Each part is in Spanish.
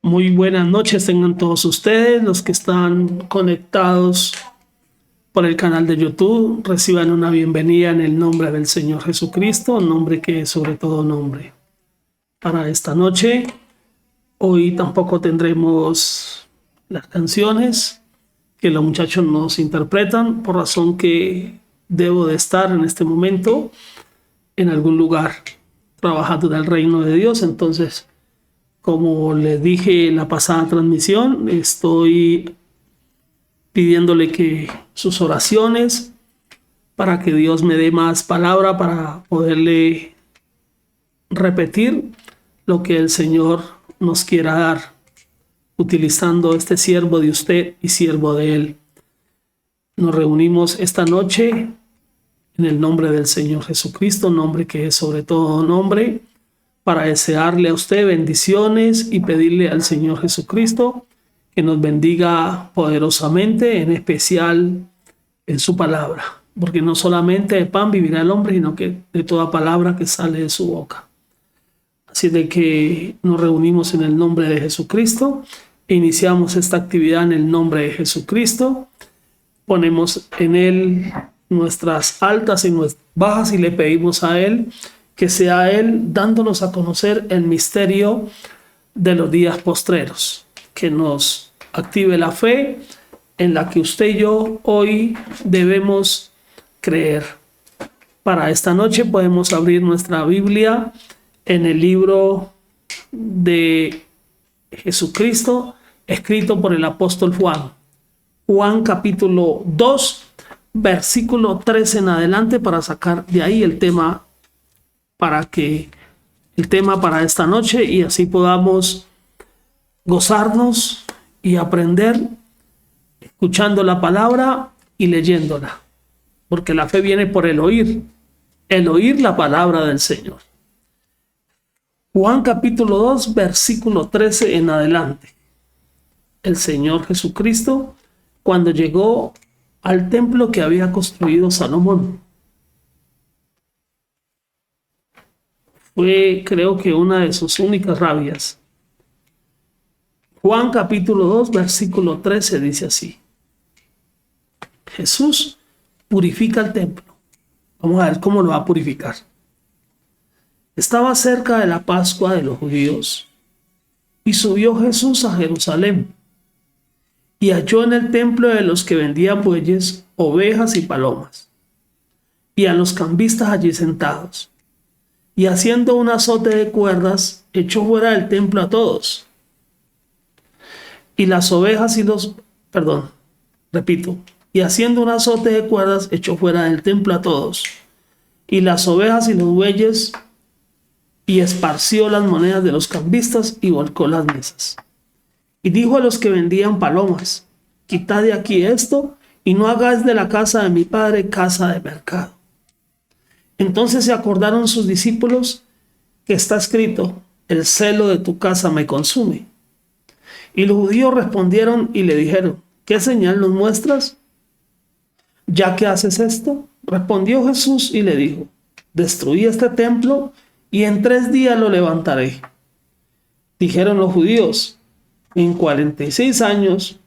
Muy buenas noches tengan todos ustedes, los que están conectados por el canal de YouTube. Reciban una bienvenida en el nombre del Señor Jesucristo, nombre que es sobre todo nombre. Para esta noche, hoy tampoco tendremos las canciones que los muchachos nos interpretan, por razón que debo de estar en este momento en algún lugar trabajando del reino de Dios. Entonces, como les dije en la pasada transmisión, estoy pidiéndole que sus oraciones para que Dios me dé más palabra para poderle repetir lo que el Señor nos quiera dar, utilizando este siervo de usted y siervo de Él. Nos reunimos esta noche en el nombre del Señor Jesucristo, nombre que es sobre todo nombre, para desearle a usted bendiciones y pedirle al Señor Jesucristo que nos bendiga poderosamente, en especial en su palabra, porque no solamente de pan vivirá el hombre, sino que de toda palabra que sale de su boca. Así de que nos reunimos en el nombre de Jesucristo e iniciamos esta actividad en el nombre de Jesucristo. Ponemos en Él nuestras altas y nuestras bajas y le pedimos a Él que sea Él dándonos a conocer el misterio de los días postreros, que nos active la fe en la que usted y yo hoy debemos creer. Para esta noche podemos abrir nuestra Biblia en el libro de Jesucristo, escrito por el apóstol Juan. Juan capítulo 2, versículo 13 en adelante, para sacar de ahí el tema para esta noche y así podamos gozarnos y aprender escuchando la palabra y leyéndola, porque la fe viene por el oír la palabra del Señor. Juan capítulo 2, versículo 13 en adelante. El Señor Jesucristo, cuando llegó al templo que había construido Salomón, fue, creo que, una de sus únicas rabias. Juan capítulo 2, versículo 13 dice así: Jesús purifica el templo. Vamos a ver cómo lo va a purificar. Estaba cerca de la Pascua de los judíos y subió Jesús a Jerusalén y halló en el templo de los que vendían bueyes, ovejas y palomas, y a los cambistas allí sentados. Y haciendo un azote de cuerdas, echó fuera del templo a todos. Y las ovejas y los... Y haciendo un azote de cuerdas, echó fuera del templo a todos. Y las ovejas y los bueyes, y esparció las monedas de los cambistas, y volcó las mesas. Y dijo a los que vendían palomas: quitad de aquí esto, y no hagáis de la casa de mi padre casa de mercado. Entonces se acordaron sus discípulos que está escrito: el celo de tu casa me consume. Y los judíos respondieron y le dijeron: ¿qué señal nos muestras, ya que haces esto? Respondió Jesús y le dijo: destruí este templo y en 3 días lo levantaré. Dijeron los judíos: en 46 años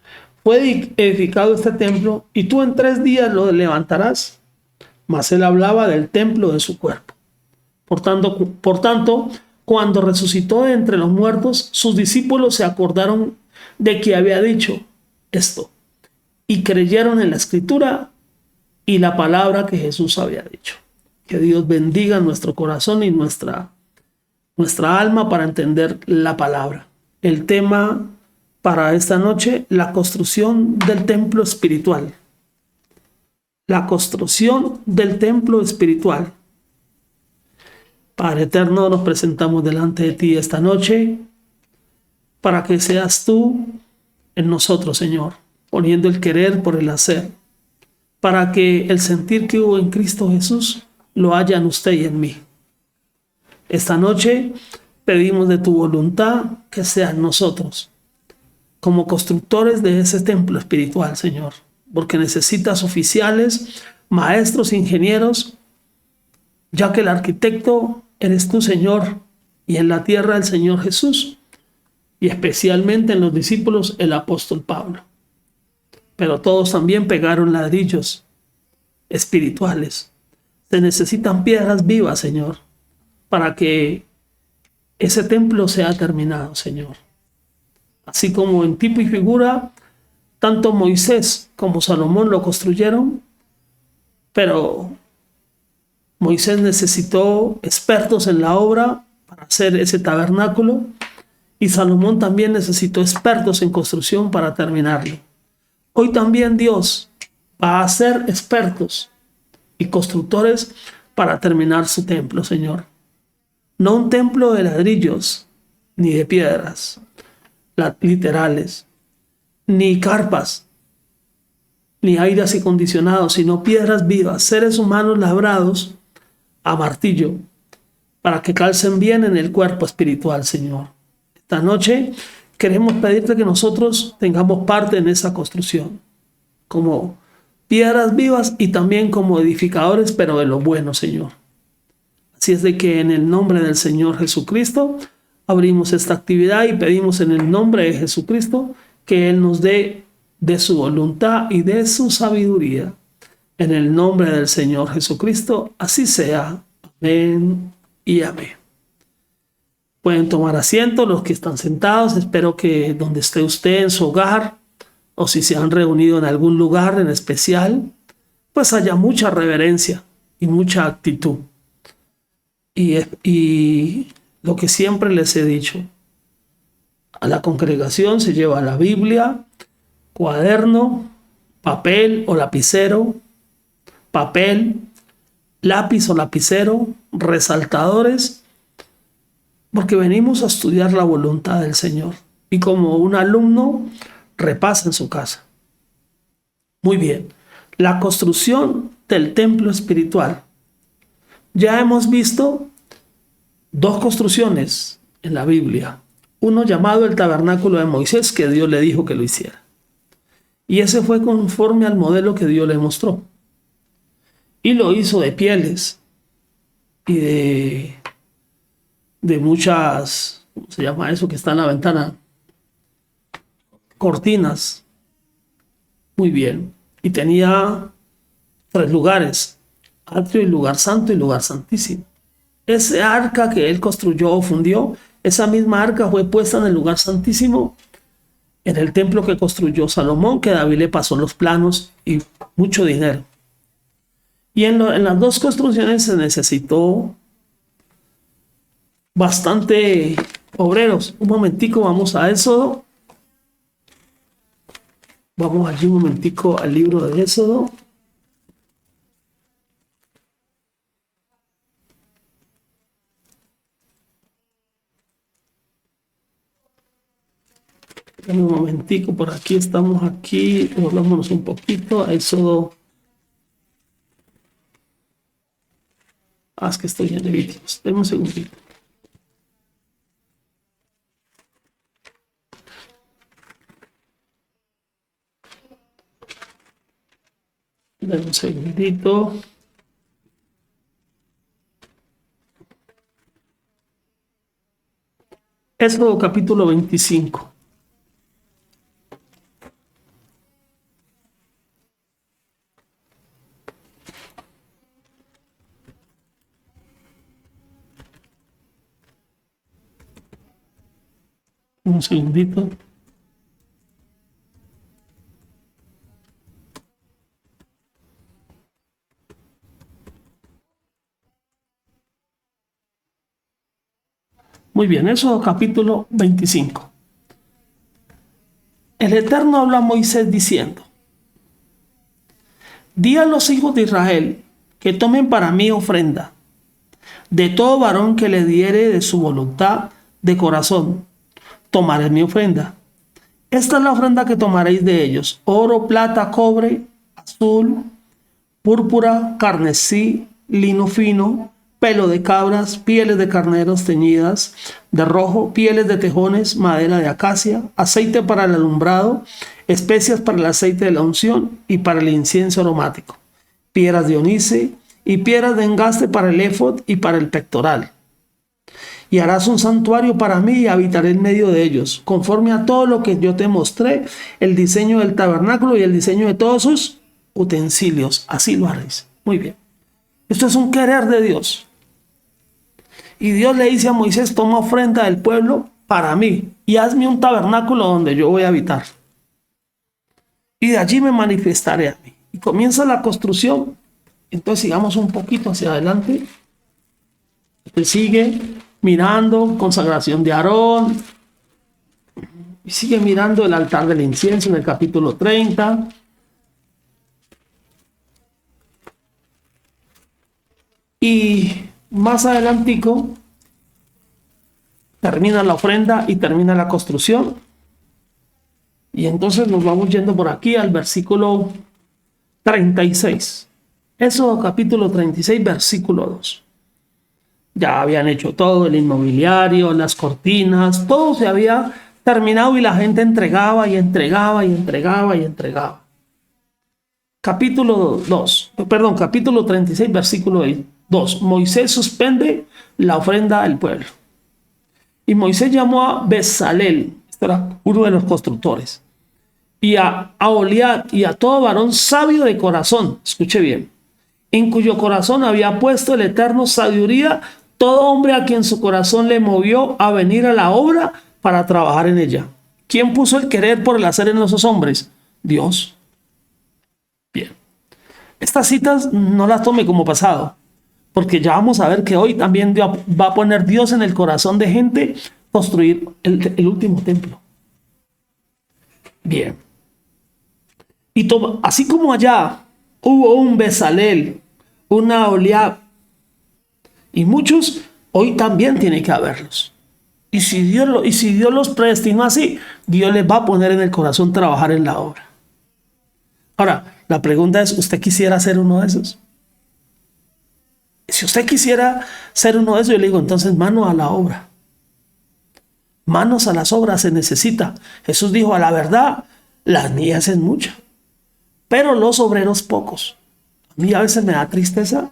fue edificado este templo y tú en 3 días lo levantarás. Mas él hablaba del templo de su cuerpo. Por tanto, cuando resucitó de entre los muertos, sus discípulos se acordaron de que había dicho esto y creyeron en la escritura y la palabra que Jesús había dicho. Que Dios bendiga nuestro corazón y nuestra alma para entender la palabra. El tema para esta noche: la construcción del templo espiritual. La construcción del templo espiritual. Padre eterno, nos presentamos delante de ti esta noche para que seas tú en nosotros, Señor, poniendo el querer por el hacer, para que el sentir que hubo en Cristo Jesús lo haya en usted y en mí. Esta noche pedimos de tu voluntad que sea en nosotros, como constructores de ese templo espiritual, Señor, porque necesitas oficiales, maestros, ingenieros, ya que el arquitecto eres tú, Señor, y en la tierra el Señor Jesús. y especialmente en los discípulos el apóstol Pablo. Pero todos también pegaron ladrillos espirituales. Se necesitan piedras vivas, Señor, para que ese templo sea terminado, Señor. Así como en tipo y figura, tanto Moisés como Salomón lo construyeron, pero Moisés necesitó expertos en la obra para hacer ese tabernáculo y Salomón también necesitó expertos en construcción para terminarlo. Hoy también Dios va a ser expertos y constructores para terminar su templo, Señor. No un templo de ladrillos ni de piedras literales, ni carpas, ni aires acondicionados, sino piedras vivas, seres humanos labrados a martillo, para que calcen bien en el cuerpo espiritual, Señor. Esta noche queremos pedirte que nosotros tengamos parte en esa construcción, como piedras vivas y también como edificadores, pero de lo bueno, Señor. Así es de que en el nombre del Señor Jesucristo abrimos esta actividad y pedimos en el nombre de Jesucristo que Él nos dé de su voluntad y de su sabiduría. En el nombre del Señor Jesucristo, así sea. Amén y amén. Pueden tomar asiento los que están sentados. Espero que donde esté usted en su hogar o si se han reunido en algún lugar en especial, pues haya mucha reverencia y mucha actitud. Y lo que siempre les he dicho, a la congregación se lleva la Biblia, cuaderno, papel o lapicero, papel, lápiz o lapicero, resaltadores, porque venimos a estudiar la voluntad del Señor. Y como un alumno repasa en su casa. Muy bien, la construcción del templo espiritual. Ya hemos visto dos construcciones en la Biblia. Uno llamado el tabernáculo de Moisés, que Dios le dijo que lo hiciera. Y ese fue conforme al modelo que Dios le mostró. Y lo hizo de pieles y de muchas, ¿cómo se llama eso que está en la ventana? Cortinas. Muy bien. Y tenía 3 lugares: atrio y lugar santo y lugar santísimo. Ese arca que él construyó o fundió, esa misma arca fue puesta en el lugar santísimo en el templo que construyó Salomón, que David le pasó los planos y mucho dinero. Y en las dos construcciones se necesitó bastante obreros. Un momentico, vamos a Éxodo. Vamos allí un momentico al libro de Éxodo. Dame un momentico, por aquí estamos aquí. Volvámonos un poquito a Éxodo. Es que estoy en Levíticos. Deme un segundito. Dame un segundito. Éxodo capítulo 25. Un segundito. Muy bien, eso capítulo 25. El Eterno habla a Moisés diciendo: di a los hijos de Israel que tomen para mí ofrenda de todo varón que le diere de su voluntad de corazón. Tomaré mi ofrenda. Esta es la ofrenda que tomaréis de ellos: oro, plata, cobre, azul, púrpura, carmesí, lino fino, pelo de cabras, pieles de carneros teñidas de rojo, pieles de tejones, madera de acacia, aceite para el alumbrado, especias para el aceite de la unción y para el incienso aromático, piedras de onice y piedras de engaste para el éfod y para el pectoral, Y harás un santuario para mí y habitaré en medio de ellos, conforme a todo lo que yo te mostré, el diseño del tabernáculo y el diseño de todos sus utensilios. Así lo haréis. Muy bien. Esto es un querer de Dios. Y Dios le dice a Moisés: toma ofrenda del pueblo para mí y hazme un tabernáculo donde yo voy a habitar. Y de allí me manifestaré a mí. Y comienza la construcción. Entonces sigamos un poquito hacia adelante. Sigue mirando consagración de Aarón. Y sigue mirando el altar del incienso en el capítulo 30. Y más adelantico termina la ofrenda y termina la construcción. Y entonces nos vamos yendo por aquí al versículo 36. Éxodo capítulo 36, versículo 2. Ya habían hecho todo, el inmobiliario, las cortinas, todo se había terminado y la gente entregaba y entregaba y entregaba y entregaba. Capítulo 36, versículo 2. Moisés suspende la ofrenda del pueblo. Y Moisés llamó a Bezalel, este era uno de los constructores, y a Aholiab y a todo varón sabio de corazón, escuche bien, en cuyo corazón había puesto el Eterno sabiduría, todo hombre a quien su corazón le movió a venir a la obra para trabajar en ella. ¿Quién puso el querer por el hacer en esos hombres? Dios. Bien. Estas citas no las tome como pasado, porque ya vamos a ver que hoy también Dios va a poner Dios en el corazón de gente construir el último templo. Bien. Y así como allá hubo un Bezalel, una Aholiab y muchos, hoy también tiene que haberlos. Y si Dios los predestinó así, Dios les va a poner en el corazón trabajar en la obra. Ahora, la pregunta es: ¿usted quisiera ser uno de esos? Si usted quisiera ser uno de esos, yo le digo, entonces manos a la obra. Manos a las obras se necesita. Jesús dijo: a la verdad, las mies es mucha, pero los obreros pocos. A mí a veces me da tristeza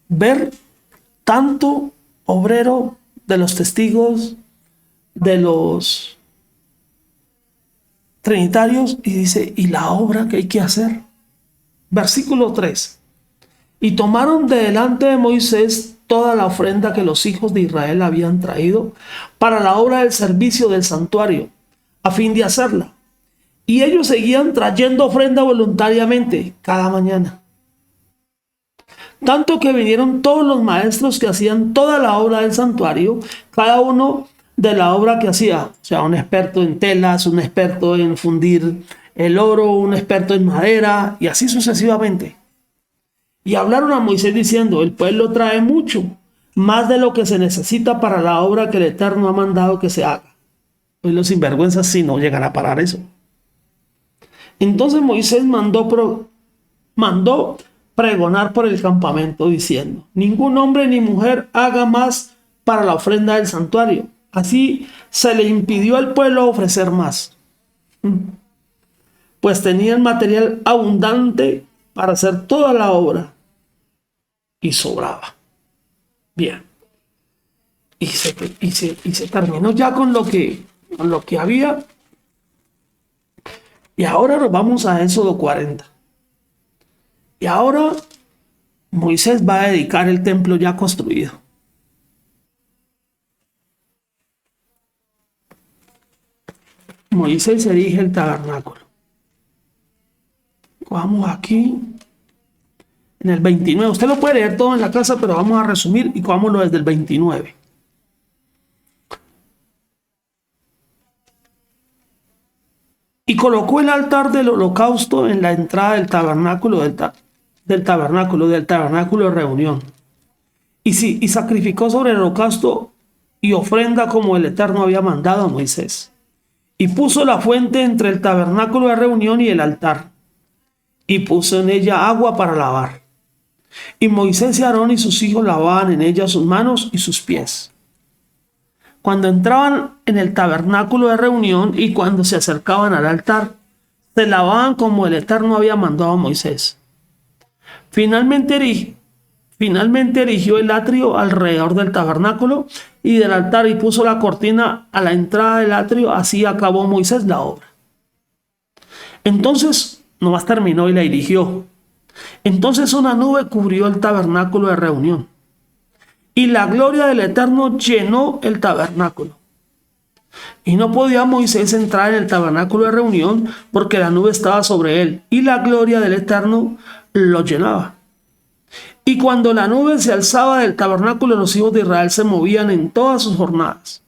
ver tanto obrero de los testigos, de los trinitarios, y dice: ¿y la obra que hay que hacer? Versículo 3. Y tomaron de delante de Moisés toda la ofrenda que los hijos de Israel habían traído para la obra del servicio del santuario, a fin de hacerla. Y ellos seguían trayendo ofrenda voluntariamente cada mañana. Tanto que vinieron todos los maestros que hacían toda la obra del santuario, cada uno de la obra que hacía. O sea, un experto en telas, un experto en fundir el oro, un experto en madera, y así sucesivamente. Y hablaron a Moisés diciendo: el pueblo trae mucho, más de lo que se necesita para la obra que el Eterno ha mandado que se haga. Pues los sinvergüenzas sí no llegan a parar eso. Entonces Moisés mandó pregonar por el campamento diciendo: ningún hombre ni mujer haga más para la ofrenda del santuario. Así se le impidió al pueblo ofrecer más, pues tenían material abundante para hacer toda la obra y sobraba. Bien. Y se terminó ya con lo que había. Y ahora nos vamos a Éxodo 40. Y ahora Moisés va a dedicar el templo ya construido. Moisés erige el tabernáculo. Vamos aquí en el 29. Usted lo puede leer todo en la casa, pero vamos a resumir y cojámoslo desde el 29. Y colocó el altar del holocausto en la entrada del tabernáculo del tabernáculo de reunión. Y sacrificó sobre el holocausto y ofrenda como el Eterno había mandado a Moisés. Y puso la fuente entre el tabernáculo de reunión y el altar. Y puso en ella agua para lavar. Y Moisés y Aarón y sus hijos lavaban en ella sus manos y sus pies cuando entraban en el tabernáculo de reunión y cuando se acercaban al altar. Se lavaban como el Eterno había mandado a Moisés. Finalmente Finalmente erigió el atrio alrededor del tabernáculo y del altar y puso la cortina a la entrada del atrio. Así acabó Moisés la obra. Entonces, nomás terminó y la erigió. Entonces una nube cubrió el tabernáculo de reunión y la gloria del Eterno llenó el tabernáculo. Y no podía Moisés entrar en el tabernáculo de reunión porque la nube estaba sobre él y la gloria del Eterno lo llenaba. Y cuando la nube se alzaba del tabernáculo, los hijos de Israel se movían en todas sus jornadas.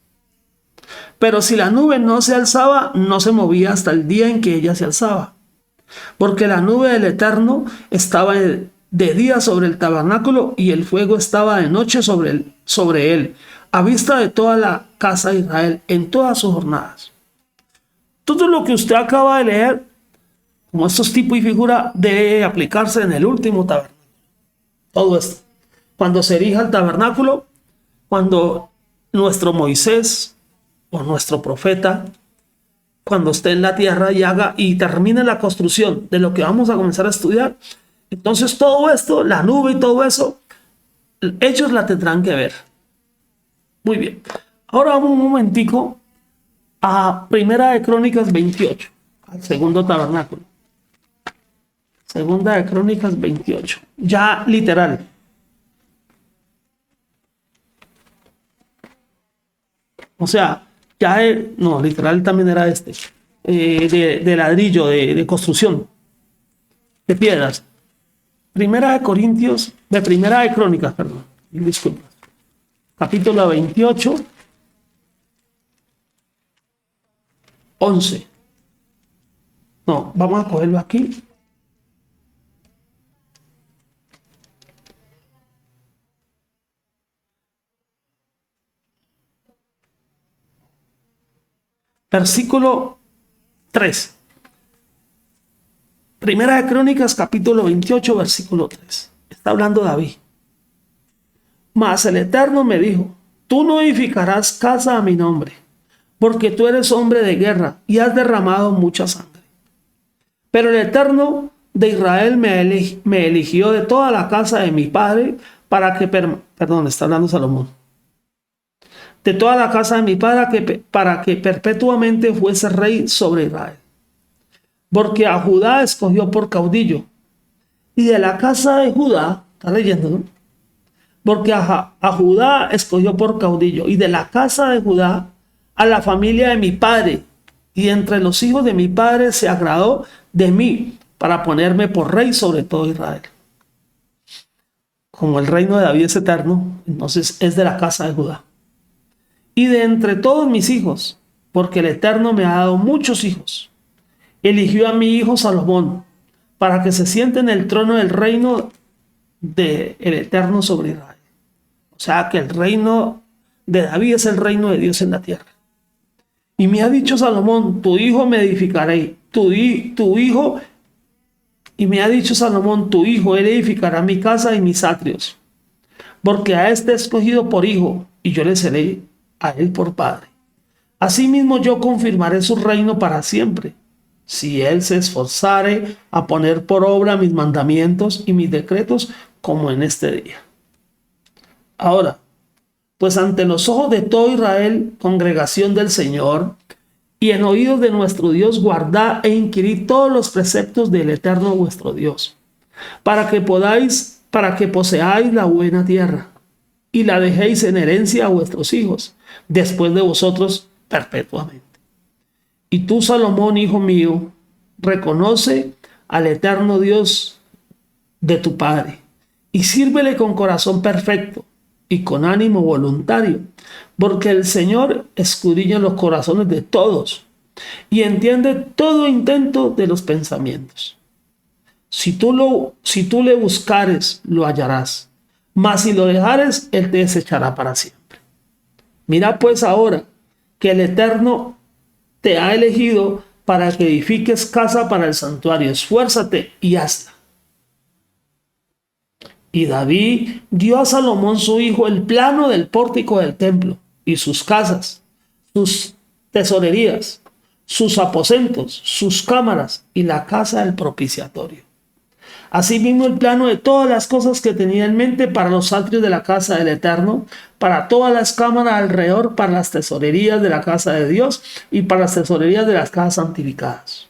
Pero si la nube no se alzaba, no se movía hasta el día en que ella se alzaba. Porque la nube del Eterno estaba de día sobre el tabernáculo y el fuego estaba de noche sobre él, a vista de toda la casa de Israel en todas sus jornadas. Todo lo que usted acaba de leer, como estos tipos y figuras, debe aplicarse en el último tabernáculo. Todo esto. Cuando se erija el tabernáculo, cuando nuestro Moisés o nuestro profeta, cuando esté en la tierra y haga y termine la construcción de lo que vamos a comenzar a estudiar, entonces todo esto, la nube y todo eso, ellos la tendrán que ver. Muy bien. Ahora vamos un momentico a Primera de Crónicas 28, al segundo tabernáculo. Segunda de Crónicas 28, ya literal. O sea, ya no, literal también era de ladrillo, de construcción, de piedras. Primera de Crónicas, perdón, disculpa. Capítulo 28, 11. No, vamos a cogerlo aquí. Versículo 3. Primera de Crónicas, capítulo 28, versículo 3. Está hablando David. Mas el Eterno me dijo: tú no edificarás casa a mi nombre, porque tú eres hombre de guerra y has derramado mucha sangre. Pero el Eterno de Israel me eligió de toda la casa de mi padre para que, está hablando Salomón. De toda la casa de mi padre para que perpetuamente fuese rey sobre Israel. Porque a Judá escogió por caudillo. Y de la casa de Judá, está leyendo, ¿no? Porque a Judá escogió por caudillo. Y de la casa de Judá a la familia de mi padre. Y entre los hijos de mi padre se agradó de mí para ponerme por rey sobre todo Israel. Como el reino de David es eterno, entonces es de la casa de Judá. Y de entre todos mis hijos, porque el Eterno me ha dado muchos hijos, eligió a mi hijo Salomón para que se siente en el trono del reino del Eterno sobre Israel. O sea que el reino de David es el reino de Dios en la tierra. Y me ha dicho Salomón: tu hijo me edificaré, tu hijo, y me ha dicho Salomón: tu hijo, él edificará mi casa y mis atrios, porque a este he escogido por hijo, y yo le seré a él por padre. Asimismo yo confirmaré su reino para siempre, si él se esforzare a poner por obra mis mandamientos y mis decretos, como en este día. Ahora, pues ante los ojos de todo Israel, congregación del Señor, y en oídos de nuestro Dios, guardad e inquirid todos los preceptos del Eterno vuestro Dios, para que poseáis la buena tierra, y la dejéis en herencia a vuestros hijos, después de vosotros perpetuamente. Y tú, Salomón, hijo mío, reconoce al Eterno Dios de tu Padre, y sírvele con corazón perfecto y con ánimo voluntario, porque el Señor escudriña los corazones de todos y entiende todo intento de los pensamientos. Si tú le buscares, lo hallarás, mas si lo dejares, él te desechará para siempre. Mira pues ahora que el Eterno te ha elegido para que edifiques casa para el santuario. Esfuérzate y hazla. Y David dio a Salomón su hijo el plano del pórtico del templo y sus casas, sus tesorerías, sus aposentos, sus cámaras y la casa del propiciatorio. Asimismo, el plano de todas las cosas que tenía en mente para los atrios de la casa del Eterno, para todas las cámaras alrededor, para las tesorerías de la casa de Dios y para las tesorerías de las casas santificadas.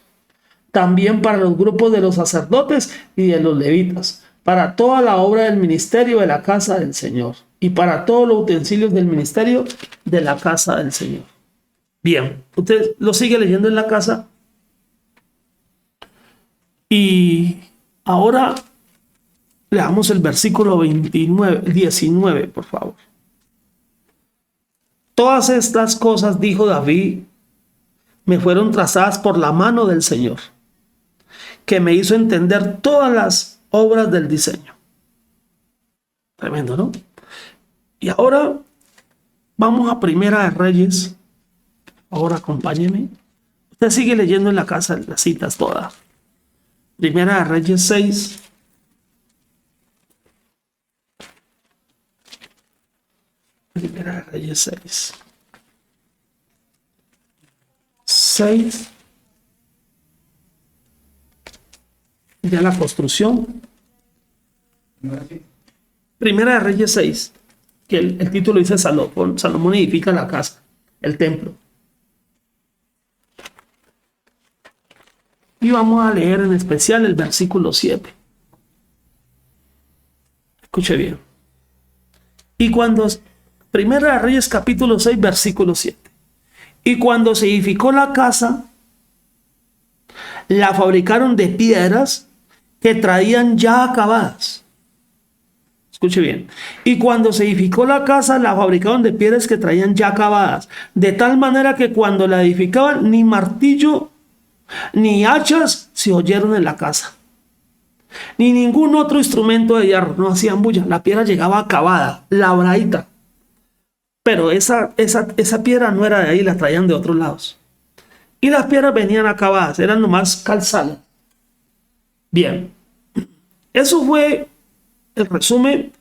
También para los grupos de los sacerdotes y de los levitas, para toda la obra del ministerio de la casa del Señor y para todos los utensilios del ministerio de la casa del Señor. Bien, usted lo sigue leyendo en la casa y ahora leamos el versículo 19, por favor. Todas estas cosas, dijo David, me fueron trazadas por la mano del Señor, que me hizo entender todas las obras del diseño. Tremendo, ¿no? Y ahora vamos a Primera de Reyes. Ahora acompáñeme. Usted sigue leyendo en la casa las citas todas. Primera de Reyes 6. Primera de Reyes 6. 6. Ya la construcción. Primera de Reyes 6. Que el título dice Salomón. Salomón edifica la casa, el templo. Y vamos a leer en especial el versículo 7. Escuche bien. Y cuando, Primera de Reyes capítulo 6, versículo 7. Y cuando se edificó la casa, la fabricaron de piedras que traían ya acabadas. Escuche bien. Y cuando se edificó la casa, la fabricaron de piedras que traían ya acabadas. De tal manera que cuando la edificaban, ni martillo ni hachas se oyeron en la casa, ni ningún otro instrumento de hierro, no hacían bulla. La piedra llegaba acabada, labradita, pero esa piedra no era de ahí, la traían de otros lados. Y las piedras venían acabadas, eran nomás calzadas. Bien, eso fue el resumen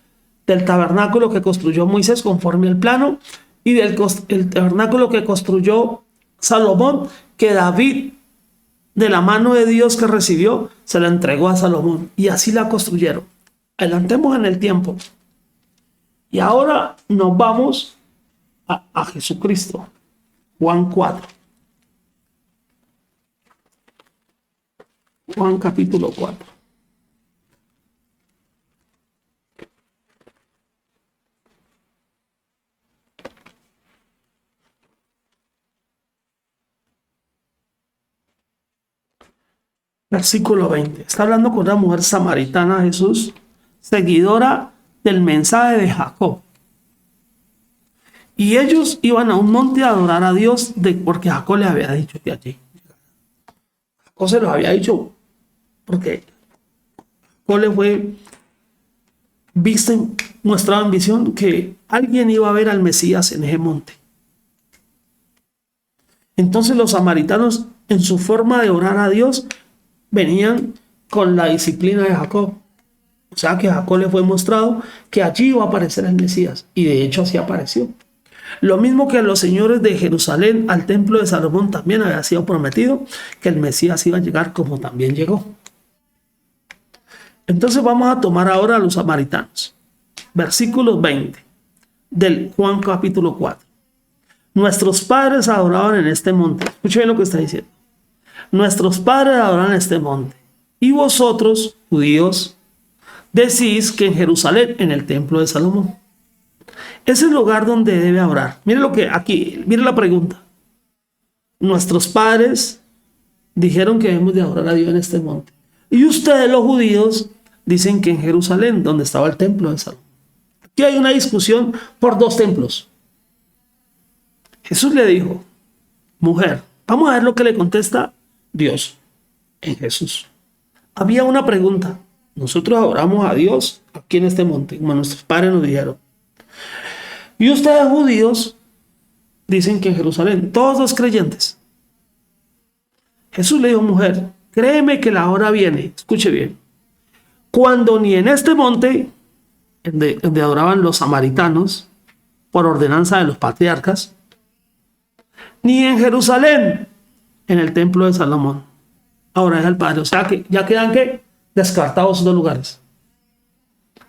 del tabernáculo que construyó Moisés conforme al plano y del el tabernáculo que construyó Salomón, que David, de la mano de Dios que recibió, se la entregó a Salomón. Y así la construyeron. Adelantemos en el tiempo. Y ahora nos vamos a Jesucristo. Juan 4. Juan capítulo 4. Versículo 20. Está hablando con una mujer samaritana, Jesús, seguidora del mensaje de Jacob. Y ellos iban a un monte a adorar a Dios porque Jacob les había dicho que allí. Jacob se los había dicho porque Jacob le fue mostrado en visión que alguien iba a ver al Mesías en ese monte. Entonces los samaritanos, en su forma de orar a Dios, venían con la disciplina de Jacob. O sea que a Jacob le fue mostrado que allí iba a aparecer el Mesías. Y de hecho así apareció. Lo mismo que a los señores de Jerusalén, al templo de Salomón, también había sido prometido que el Mesías iba a llegar como también llegó. Entonces vamos a tomar ahora a los samaritanos. Versículo 20 del Juan capítulo 4. Nuestros padres adoraban en este monte. Escuchen lo que está diciendo. Nuestros padres adoran en este monte. Y vosotros, judíos, decís que en Jerusalén, en el templo de Salomón. Es el lugar donde debe adorar. Mire lo que aquí, mire la pregunta. Nuestros padres dijeron que debemos de adorar a Dios en este monte. Y ustedes, los judíos, dicen que en Jerusalén, donde estaba el templo de Salomón. Aquí hay una discusión por dos templos. Jesús le dijo, mujer, vamos a ver lo que le contesta Dios en Jesús. Había una pregunta. Nosotros adoramos a Dios aquí en este monte, como nuestros padres nos dijeron. Y ustedes, judíos, dicen que en Jerusalén, todos los creyentes. Jesús le dijo, mujer, créeme que la hora viene, escuche bien, cuando ni en este monte, donde adoraban los samaritanos, por ordenanza de los patriarcas, ni en Jerusalén, en el templo de Salomón. Ahora es el Padre. O sea que ya quedan ¿qué? descartados dos lugares.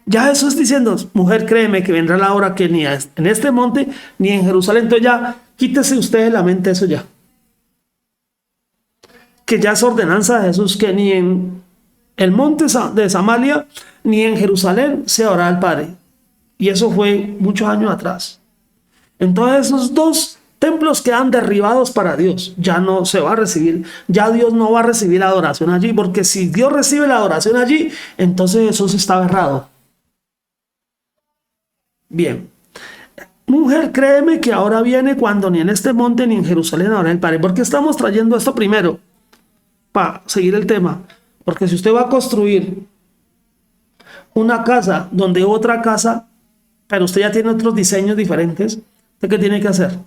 Ya Jesús diciendo, mujer, créeme que vendrá la hora que ni en este monte ni en Jerusalén. Entonces ya quítese usted de la mente eso ya. Que ya es ordenanza de Jesús que ni en el monte de Samaria ni en Jerusalén se adorará al Padre. Y eso fue muchos años atrás. Entonces esos dos templos quedan derribados para Dios. Ya no se va a recibir, ya Dios no va a recibir la adoración allí, porque si Dios recibe la adoración allí, entonces Jesús estaba errado. Bien. Mujer, créeme que ahora viene cuando ni en este monte ni en Jerusalén adorará al Padre. ¿Por qué estamos trayendo esto primero? Para seguir el tema. Porque si usted va a construir una casa donde otra casa, pero usted ya tiene otros diseños diferentes, ¿usted qué tiene que hacer?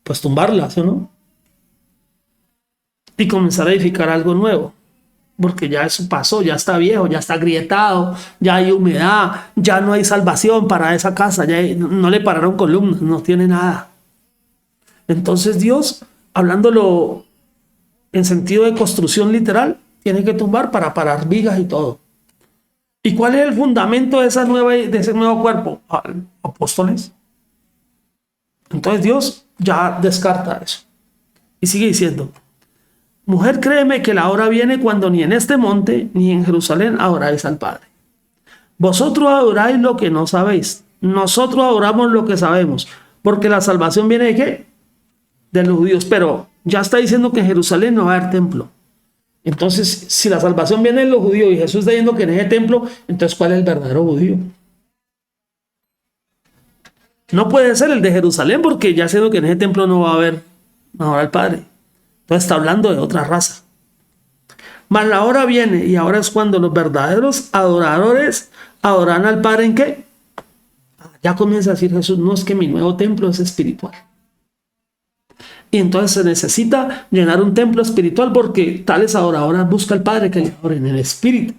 Pues tumbarla, ¿sí o no? Y comenzar a edificar algo nuevo. Porque ya eso pasó, ya está viejo, ya está agrietado, ya hay humedad, ya no hay salvación para esa casa, ya no le pararon columnas, no tiene nada. Entonces Dios, hablándolo en sentido de construcción literal, tiene que tumbar para parar vigas y todo. ¿Y cuál es el fundamento de ese nuevo cuerpo? Apóstoles. Entonces Dios ya descarta eso. Y sigue diciendo, mujer, créeme que la hora viene cuando ni en este monte ni en Jerusalén adoráis al Padre. Vosotros adoráis lo que no sabéis. Nosotros adoramos lo que sabemos. Porque la salvación viene ¿de qué? De los judíos. Pero ya está diciendo que en Jerusalén no va a haber templo. Entonces, si la salvación viene de los judíos y Jesús está diciendo que en ese templo, entonces ¿cuál es el verdadero judío? No puede ser el de Jerusalén, porque ya sé que en ese templo no va a haber adorar al Padre. Entonces está hablando de otra raza. Mas la hora viene, y ahora es cuando los verdaderos adoradores adoran al Padre ¿en qué? Ya comienza a decir Jesús, no, es que mi nuevo templo es espiritual. Y entonces se necesita llenar un templo espiritual, porque tales adoradores buscan al Padre que le adoren en espíritu.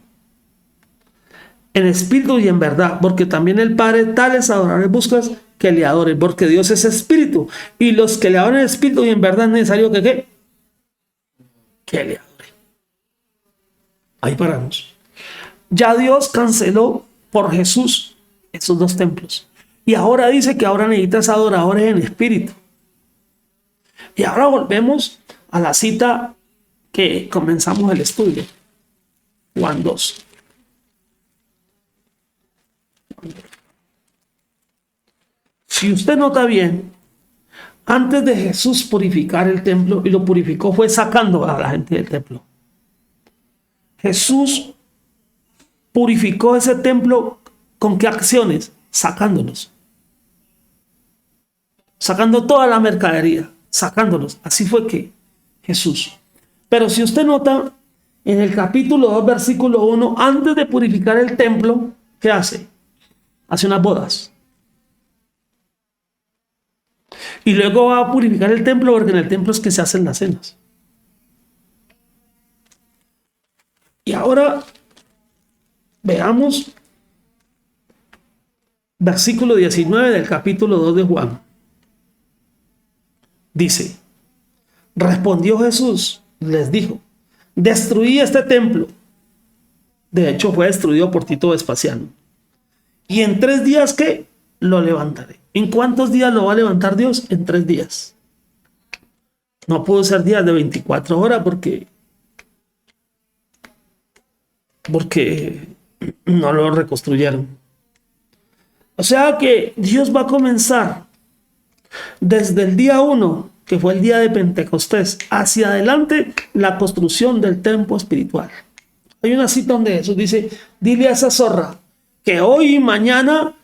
En espíritu y en verdad, porque también el Padre tales adoradores busca que le adoren, porque Dios es espíritu, y los que le adoren en espíritu y en verdad es necesario que ¿qué? Que le adoren. Ahí paramos. Ya Dios canceló por Jesús esos dos templos. Y ahora dice que ahora necesitas adoradores en espíritu. Y ahora volvemos a la cita que comenzamos el estudio. Juan 2. Si usted nota bien, antes de Jesús purificar el templo, y lo purificó fue sacando a la gente del templo. Jesús purificó ese templo ¿con qué acciones? Sacándolos. Sacando toda la mercadería, sacándolos. Así fue que Jesús. Pero si usted nota, en el capítulo 2, versículo 1, antes de purificar el templo, ¿qué hace? Hace unas bodas. Y luego va a purificar el templo, porque en el templo es que se hacen las cenas. Y ahora veamos versículo 19 del capítulo 2 de Juan. Dice, respondió Jesús, les dijo, destruí este templo. De hecho fue destruido por Tito Vespasiano. Y en 3 días, ¿qué? Lo levantaré. ¿En cuántos días lo va a levantar Dios? En 3 días. No pudo ser días de 24 horas porque no lo reconstruyeron. O sea que Dios va a comenzar desde el día 1, que fue el día de Pentecostés, hacia adelante la construcción del templo espiritual. Hay una cita donde Jesús dice, dile a esa zorra que hoy y mañana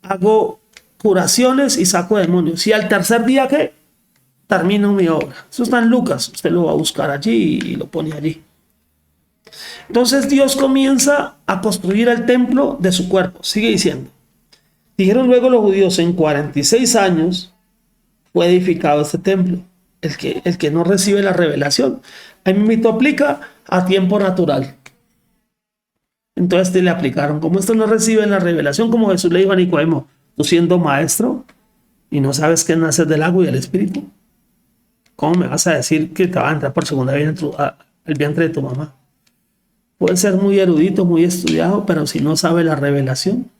hago curaciones y saco demonios. Y al tercer día, ¿qué? Termino mi obra. Eso está en Lucas. Usted lo va a buscar allí y lo pone allí. Entonces Dios comienza a construir el templo de su cuerpo. Sigue diciendo. Dijeron luego los judíos, en 46 años fue edificado este templo. El que no recibe la revelación. Ahí mismo aplica a tiempo natural. Entonces le aplicaron. Como esto no recibe la revelación, como Jesús le dijo a Nicodemo, tú siendo maestro y no sabes qué nacer del agua y del espíritu, ¿cómo me vas a decir que te va a entrar por segunda vez el vientre de tu mamá? Puede ser muy erudito, muy estudiado, pero si no sabe la revelación.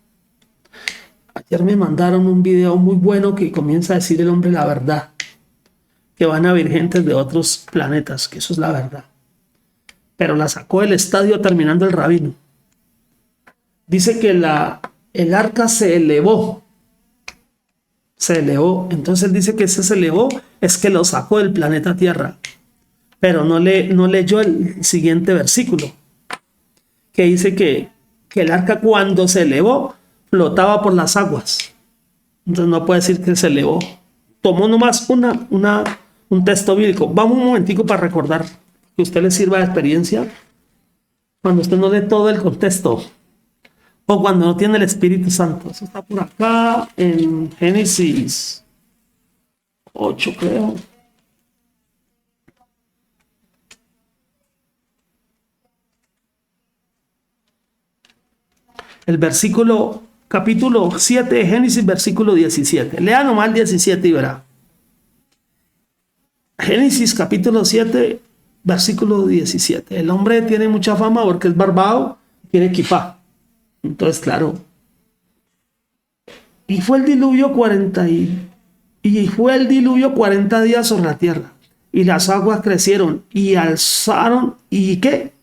Ayer me mandaron un video muy bueno que comienza a decir el hombre la verdad, que van a haber gentes de otros planetas, que eso es la verdad. Pero la sacó del estadio terminando el rabino. Dice que el arca se elevó. Se elevó. Entonces él dice que ese se elevó es que lo sacó del planeta Tierra. Pero no leyó el siguiente versículo, que dice que el arca cuando se elevó flotaba por las aguas. Entonces no puede decir que se elevó. Tomó nomás un texto bíblico. Vamos un momentico para recordar que a usted le sirva de experiencia cuando usted no lee todo el contexto o cuando no tiene el Espíritu Santo. Eso está por acá en Génesis 8, creo. El versículo, capítulo 7 de Génesis, versículo 17. Lea nomás el 17 y verá. Génesis capítulo 7, versículo 17. El hombre tiene mucha fama porque es barbado, tiene equipa. Entonces, claro. Y fue el diluvio 40 días sobre la tierra. Y las aguas crecieron y alzaron, ¿y qué?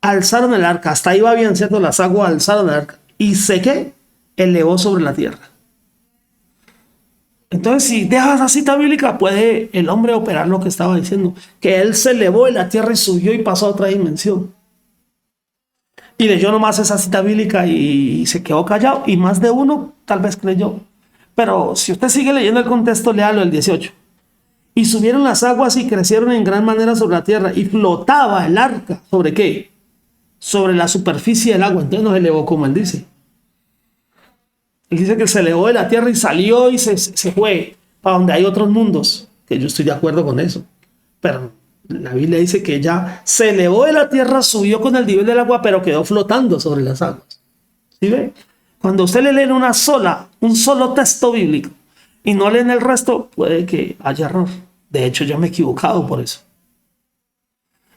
Alzaron el arca. Hasta ahí va bien, ¿cierto? Las aguas alzaron el arca. Y se ¿qué? Elevó sobre la tierra. Entonces, si dejas la cita bíblica, puede el hombre operar lo que estaba diciendo, que él se elevó de la tierra y subió y pasó a otra dimensión. Y leyó nomás esa cita bíblica y se quedó callado, y más de uno tal vez creyó. Pero si usted sigue leyendo el contexto, léalo el 18. Y subieron las aguas y crecieron en gran manera sobre la tierra, y flotaba el arca. ¿Sobre qué? Sobre la superficie del agua. Entonces no se elevó como él dice. Él dice que se elevó de la tierra y salió y se fue para donde hay otros mundos, que yo estoy de acuerdo con eso. Pero la Biblia dice que ya se elevó de la tierra, subió con el nivel del agua, pero quedó flotando sobre las aguas. ¿Sí ve? Cuando usted le lee un solo texto bíblico y no leen el resto, puede que haya error. De hecho, yo me he equivocado por eso.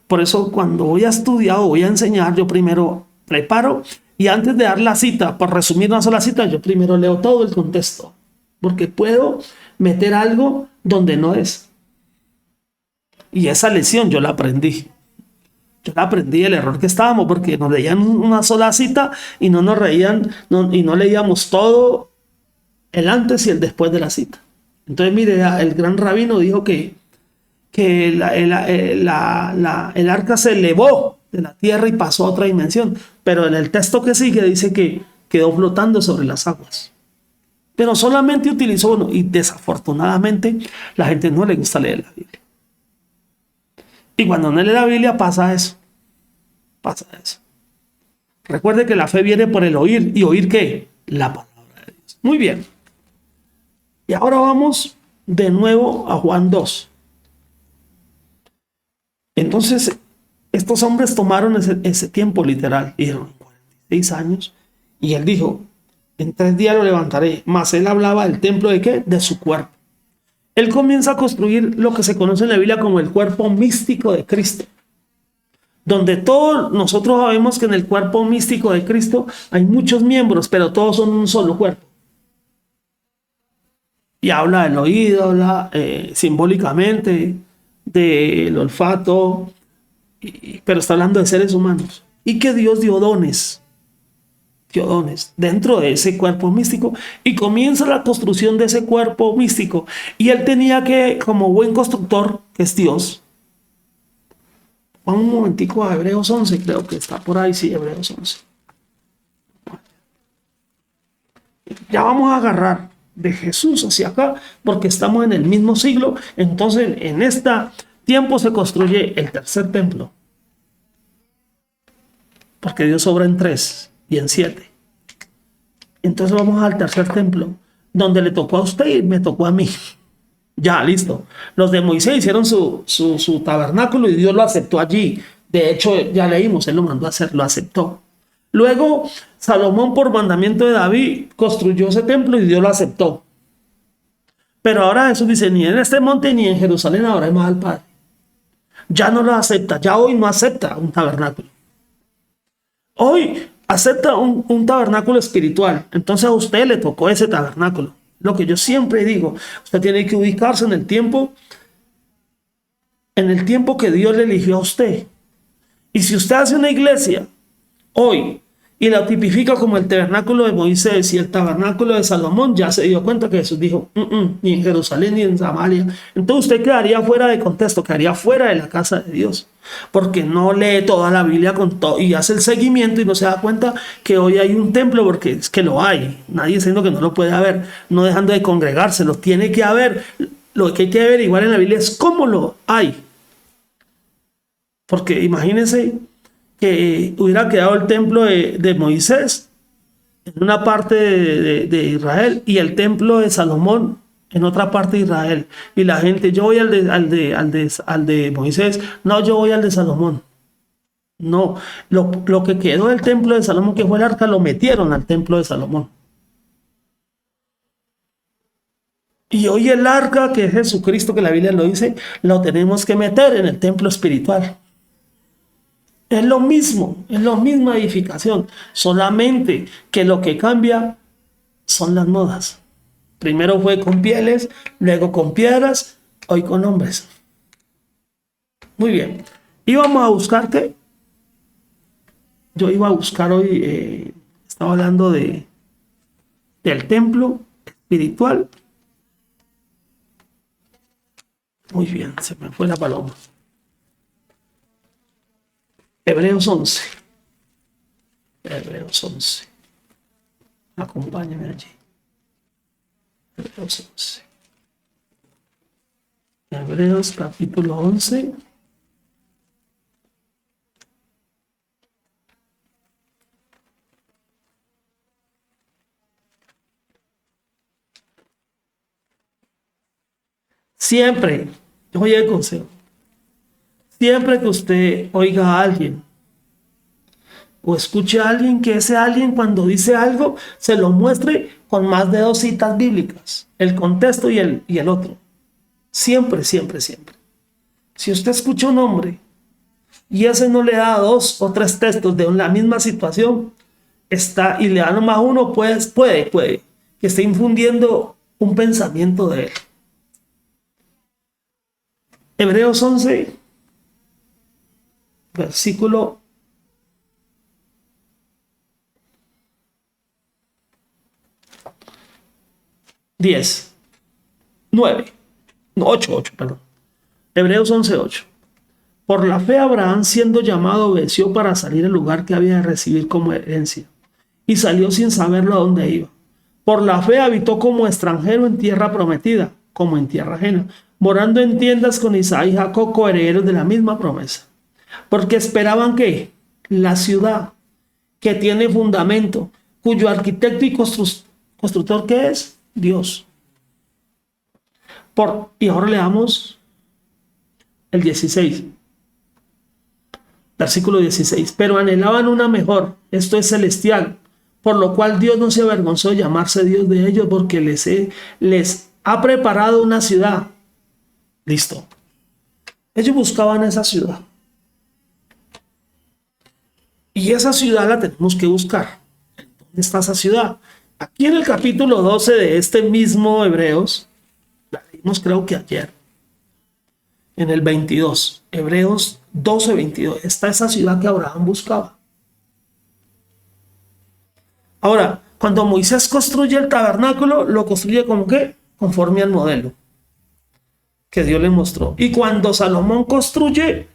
Por eso, cuando voy a estudiar o voy a enseñar, yo primero preparo. Y antes de dar la cita, por resumir una sola cita, yo primero leo todo el contexto, porque puedo meter algo donde no es. Y esa lección yo la aprendí. Yo la aprendí el error que estábamos, porque nos leían una sola cita y no nos reían, y no leíamos todo el antes y el después de la cita. Entonces, mire, el gran rabino dijo que el arca se elevó de la tierra y pasó a otra dimensión, pero en el texto que sigue dice que quedó flotando sobre las aguas, pero solamente utilizó uno, y desafortunadamente la gente no le gusta leer la Biblia, y cuando no lee la Biblia pasa eso. Recuerde que la fe viene por el oír, y oír ¿qué? La palabra de Dios. Muy bien, y ahora vamos de nuevo a Juan 2. Entonces estos hombres tomaron ese tiempo literal, dijeron 46 años, y él dijo, en 3 días lo levantaré. Mas él hablaba del templo de ¿qué? De su cuerpo. Él comienza a construir lo que se conoce en la Biblia como el cuerpo místico de Cristo, donde todos nosotros sabemos que en el cuerpo místico de Cristo hay muchos miembros, pero todos son un solo cuerpo. Y habla del oído, habla simbólicamente del olfato, pero está hablando de seres humanos, y que Dios dio dones dentro de ese cuerpo místico, y comienza la construcción de ese cuerpo místico, y él tenía que, como buen constructor, que es Dios. Vamos un momentico a Hebreos 11, creo que está por ahí, sí, Hebreos 11. Ya vamos a agarrar de Jesús hacia acá, porque estamos en el mismo siglo. Entonces, en este tiempo se construye el tercer templo, porque Dios obra en 3 y en 7. Entonces vamos al tercer templo, donde le tocó a usted y me tocó a mí. Ya, listo. Los de Moisés hicieron su tabernáculo y Dios lo aceptó allí. De hecho, ya leímos, él lo mandó a hacer, lo aceptó. Luego, Salomón, por mandamiento de David, construyó ese templo y Dios lo aceptó. Pero ahora Jesús dice, ni en este monte ni en Jerusalén adoremos al Padre. Ya no lo acepta, ya hoy no acepta un tabernáculo. Hoy acepta un tabernáculo espiritual. Entonces a usted le tocó ese tabernáculo. Lo que yo siempre digo, usted tiene que ubicarse en el tiempo que Dios le eligió a usted. Y si usted hace una iglesia hoy y la tipifica como el tabernáculo de Moisés y el tabernáculo de Salomón, ya se dio cuenta que Jesús dijo, ni en Jerusalén ni en Samaria. Entonces usted quedaría fuera de contexto, quedaría fuera de la casa de Dios, porque no lee toda la Biblia con todo y hace el seguimiento y no se da cuenta que hoy hay un templo, porque es que lo hay. Nadie diciendo que no lo puede haber, no dejando de congregarse, lo tiene que haber. Lo que hay que averiguar en la Biblia es cómo lo hay. Porque imagínense que hubiera quedado el templo de Moisés en una parte de Israel y el templo de Salomón en otra parte de Israel. Y la gente, yo voy al de Moisés, no, yo voy al de Salomón. No, lo que quedó del templo de Salomón, que fue el arca, lo metieron al templo de Salomón. Y hoy el arca, que es Jesucristo, que la Biblia lo dice, lo tenemos que meter en el templo espiritual. Es lo mismo, es la misma edificación, solamente que lo que cambia son las modas. Primero fue con pieles, luego con piedras, hoy con hombres. Muy bien. Íbamos a buscar qué. Yo iba a buscar hoy, estaba hablando del templo espiritual. Muy bien, se me fue la paloma. Hebreos 11. Hebreos 11. Acompáñame allí. Hebreos 11. Hebreos capítulo 11. Siempre, oye el consejo. Siempre que usted oiga a alguien o escuche a alguien, que ese alguien cuando dice algo se lo muestre con más de 2 citas bíblicas, el contexto y el otro. Siempre, siempre, siempre. Si usted escucha a un hombre y ese no le da 2 o 3 textos de la misma situación, y le da nomás uno, pues puede que esté infundiendo un pensamiento de él. Hebreos 11, versículo 10, 9, 8, perdón. Hebreos 11, 8. Por la fe Abraham, siendo llamado, obedeció para salir al lugar que había de recibir como herencia, y salió sin saberlo a dónde iba. Por la fe habitó como extranjero en tierra prometida, como en tierra ajena, morando en tiendas con Isaac y Jacob, coherederos de la misma promesa. Porque esperaban que la ciudad que tiene fundamento, cuyo arquitecto y constructor que es Dios. Y ahora leamos el 16. Versículo 16. Pero anhelaban una mejor, esto es celestial, por lo cual Dios no se avergonzó de llamarse Dios de ellos, porque les ha preparado una ciudad. Listo. Ellos buscaban esa ciudad. Y esa ciudad la tenemos que buscar. ¿Dónde está esa ciudad? Aquí en el capítulo 12 de este mismo Hebreos, la leímos creo que ayer, en el 22, Hebreos 12, 22, está esa ciudad que Abraham buscaba. Ahora, cuando Moisés construye el tabernáculo, lo construye como que conforme al modelo que Dios le mostró. Y cuando Salomón construye,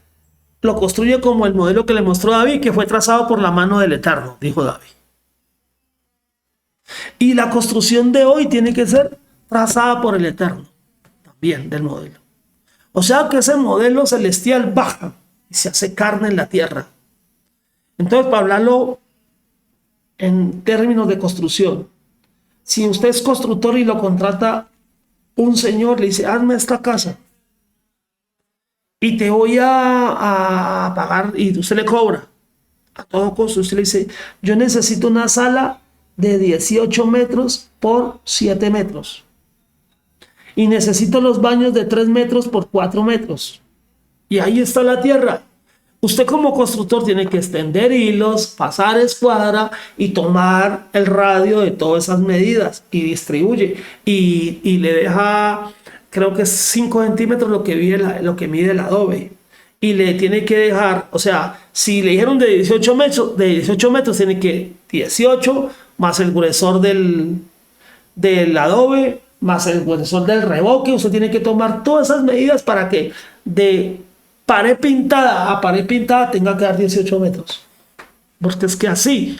lo construye como el modelo que le mostró David, que fue trazado por la mano del Eterno, dijo David. Y la construcción de hoy tiene que ser trazada por el Eterno, también del modelo. O sea que ese modelo celestial baja y se hace carne en la tierra. Entonces, para hablarlo en términos de construcción, si usted es constructor y lo contrata un señor, le dice, hazme esta casa y te voy a pagar, y usted le cobra a todo costo. Usted le dice, yo necesito una sala de 18 metros por 7 metros y necesito los baños de 3 metros por 4 metros, y ahí está la tierra. Usted como constructor tiene que extender hilos, pasar escuadra y tomar el radio de todas esas medidas y distribuye. Y le deja, creo que es 5 centímetros lo que mide el adobe. Y le tiene que dejar, o sea, si le dijeron de 18 metros tiene que 18 más el gruesor del adobe, más el gruesor del revoque. Usted tiene que tomar todas esas medidas para que de pared pintada a pared pintada tenga que dar 18 metros. Porque es que así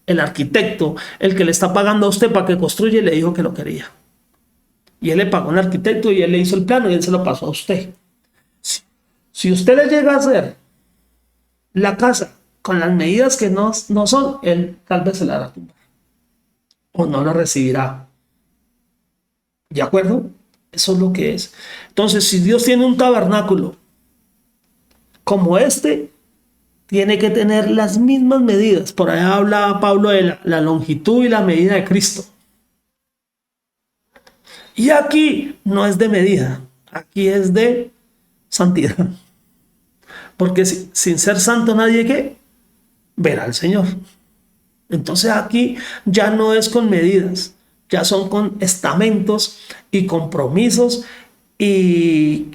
el arquitecto, el que le está pagando a usted para que construya, le dijo que lo quería. Y él le pagó al arquitecto y él le hizo el plano y él se lo pasó a usted. Si usted le llega a hacer la casa con las medidas que no son, él tal vez se la hará tumbar o no lo recibirá. ¿De acuerdo? Eso es lo que es. Entonces, si Dios tiene un tabernáculo como este, tiene que tener las mismas medidas. Por allá habla Pablo de la longitud y la medida de Cristo. Y aquí no es de medida, aquí es de santidad. Porque sin ser santo nadie que verá al Señor. Entonces aquí ya no es con medidas, ya son con estamentos y compromisos y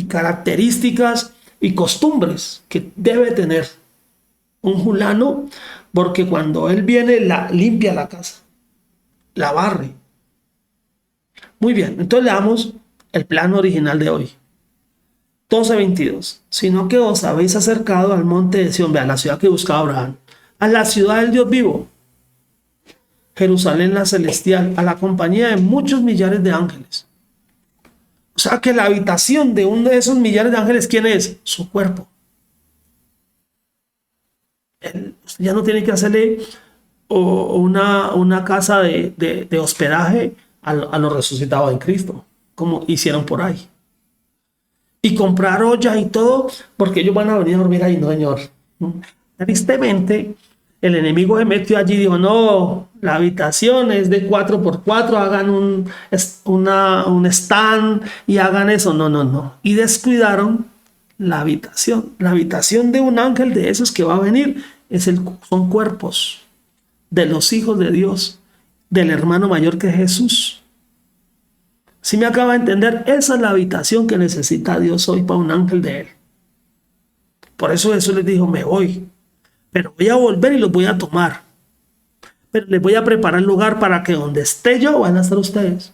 características y costumbres que debe tener un fulano, porque cuando él viene limpia la casa, la barre. Muy bien, entonces le damos el plano original de hoy. 12:22. Sino que os habéis acercado al monte de Sión, a la ciudad que buscaba Abraham, a la ciudad del Dios vivo, Jerusalén la celestial, a la compañía de muchos millares de ángeles. O sea que la habitación de uno de esos millares de ángeles, ¿quién es? Su cuerpo. Usted ya no tiene que hacerle una casa de hospedaje a los resucitados en Cristo, como hicieron por ahí. Y comprar ollas y todo, porque ellos van a venir a dormir ahí, no, señor. Tristemente, el enemigo se metió allí y dijo, no, la habitación es de 4x4, hagan un stand y hagan eso. No. Y descuidaron la habitación. La habitación de un ángel de esos que va a venir son cuerpos de los hijos de Dios, del hermano mayor que Jesús. Si me acaba de entender, esa es la habitación que necesita Dios hoy para un ángel de él. Por eso Jesús les dijo, me voy, pero voy a volver y los voy a tomar. Pero les voy a preparar lugar para que donde esté yo van a estar ustedes.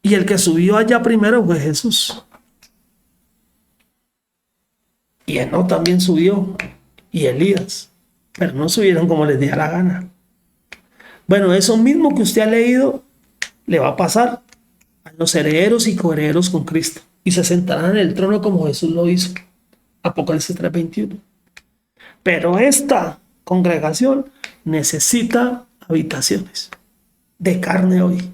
Y el que subió allá primero fue Jesús. Y Enoc también subió, y Elías, pero no subieron como les diera la gana. Bueno, eso mismo que usted ha leído le va a pasar a los herederos y coherederos con Cristo, y se sentarán en el trono como Jesús lo hizo. Apocalipsis 3:21. Pero esta congregación necesita habitaciones de carne hoy.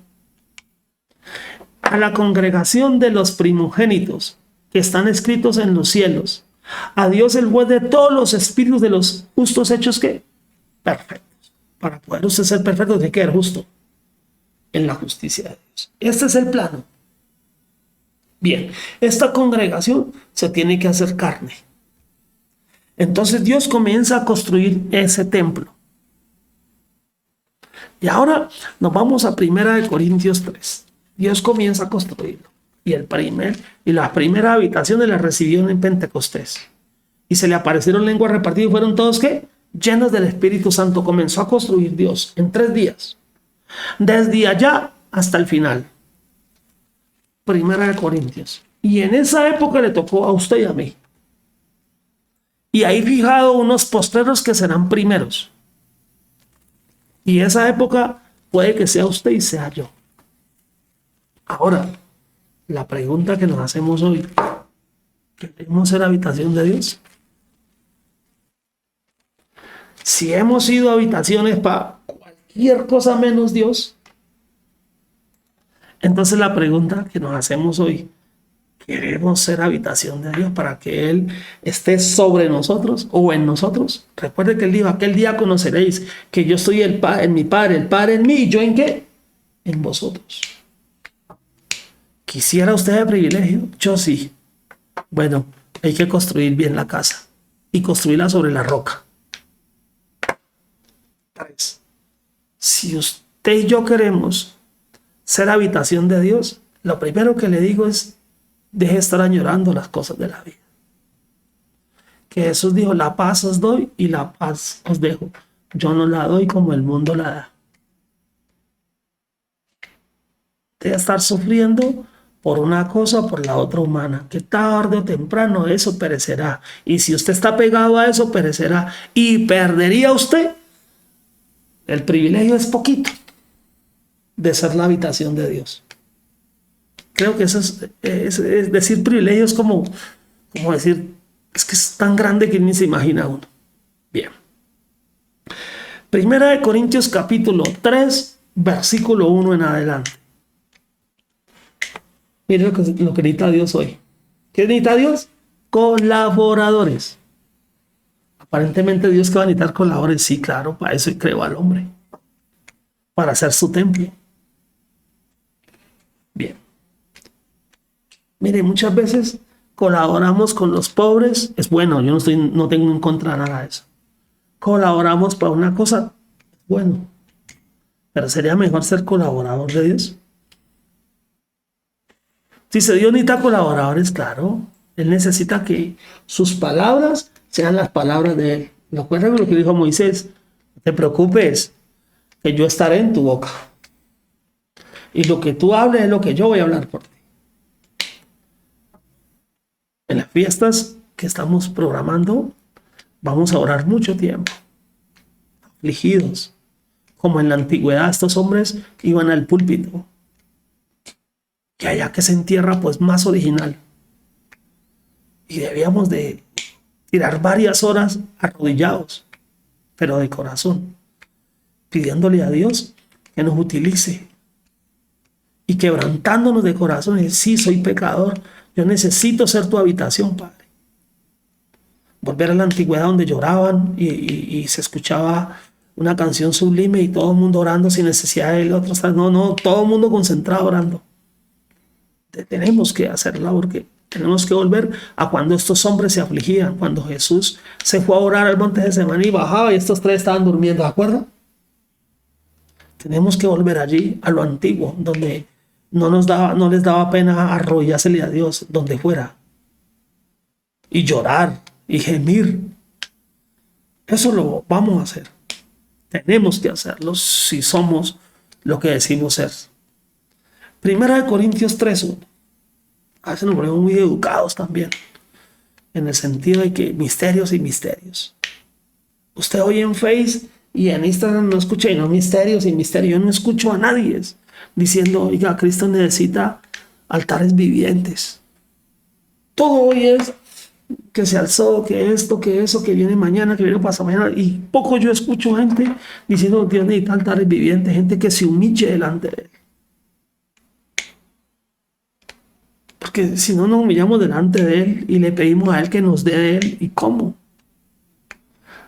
A la congregación de los primogénitos que están escritos en los cielos, a Dios el juez de todos los espíritus de los justos hechos que perfectos. Para poder usted ser perfecto tiene que ser justo en la justicia de Dios. Este es el plano. Bien, esta congregación se tiene que hacer carne. Entonces Dios comienza a construir ese templo. Y ahora nos vamos a 1 Corintios 3. Dios comienza a construirlo. Y las primeras habitaciones las recibió en Pentecostés. Y se le aparecieron lenguas repartidas y fueron todos ¿qué? Llenos del Espíritu Santo. Comenzó a construir Dios en 3 días. Desde allá hasta el final. 1 Corintios. Y en esa época le tocó a usted y a mí. Y ahí fijado unos postreros que serán primeros. Y esa época puede que sea usted y sea yo. Ahora, la pregunta que nos hacemos hoy, ¿queremos ser habitación de Dios? Si hemos sido habitaciones para cualquier cosa menos Dios, entonces la pregunta que nos hacemos hoy, ¿queremos ser habitación de Dios para que Él esté sobre nosotros o en nosotros? Recuerde que Él dijo, aquel día conoceréis que yo estoy en mi Padre, el Padre en mí, ¿y yo en qué? En vosotros. ¿Quisiera usted el privilegio? Yo sí. Bueno, hay que construir bien la casa. y construirla sobre la roca. 3. Si usted y yo queremos ser habitación de Dios, lo primero que le digo es, deje de estar añorando las cosas de la vida. Que Jesús dijo, la paz os doy y la paz os dejo. Yo no la doy como el mundo la da. De estar sufriendo por una cosa o por la otra humana, que tarde o temprano eso perecerá. Y si usted está pegado a eso, perecerá. Y perdería usted. El privilegio es poquito de ser la habitación de Dios. Creo que eso es decir privilegio es como decir, es que es tan grande que ni se imagina uno. Bien. Primera de Corintios capítulo 3, versículo 1 en adelante. Mire lo que necesita Dios hoy. ¿Qué necesita Dios? Colaboradores. Aparentemente Dios que va a necesitar colaboradores. Sí, claro, para eso creó al hombre. Para hacer su templo. Bien. Mire, muchas veces colaboramos con los pobres. Es bueno, yo no tengo en contra nada de eso. Colaboramos para una cosa, bueno. Pero sería mejor ser colaborador de Dios. Dice, Dios necesita colaboradores, claro. Él necesita que sus palabras sean las palabras de Él. ¿Recuerdan lo que dijo Moisés? No te preocupes, que yo estaré en tu boca. Y lo que tú hables es lo que yo voy a hablar por ti. En las fiestas que estamos programando, vamos a orar mucho tiempo. Afligidos. Como en la antigüedad, estos hombres iban al púlpito. Que allá que se entierra, pues más original. Y debíamos de tirar varias horas arrodillados, pero de corazón, pidiéndole a Dios que nos utilice y quebrantándonos de corazón. Y sí, soy pecador, yo necesito ser tu habitación, Padre. Volver a la antigüedad donde lloraban y se escuchaba una canción sublime y todo el mundo orando sin necesidad del otro. No, todo el mundo concentrado orando. Tenemos que hacerla porque tenemos que volver a cuando estos hombres se afligían, cuando Jesús se fue a orar al monte de Getsemaní y bajaba y estos tres estaban durmiendo, ¿de acuerdo? Tenemos que volver allí a lo antiguo, donde no les daba pena arrodillársele a Dios, donde fuera, y llorar y gemir. Eso lo vamos a hacer. Tenemos que hacerlo si somos lo que decimos ser. Primera de Corintios 3:1. A veces nos ponemos muy educados también, en el sentido de que misterios y misterios. Usted oye en Face y en Instagram no escucha, y no misterios y misterios. Yo no escucho a nadie diciendo, oiga, Cristo necesita altares vivientes. Todo hoy es que se alzó, que esto, que eso, que viene mañana, que viene pasado mañana. Y poco yo escucho gente diciendo, Dios necesita altares vivientes, gente que se humille delante de Él. Porque si no nos humillamos delante de Él y le pedimos a Él que nos dé de Él, ¿y cómo?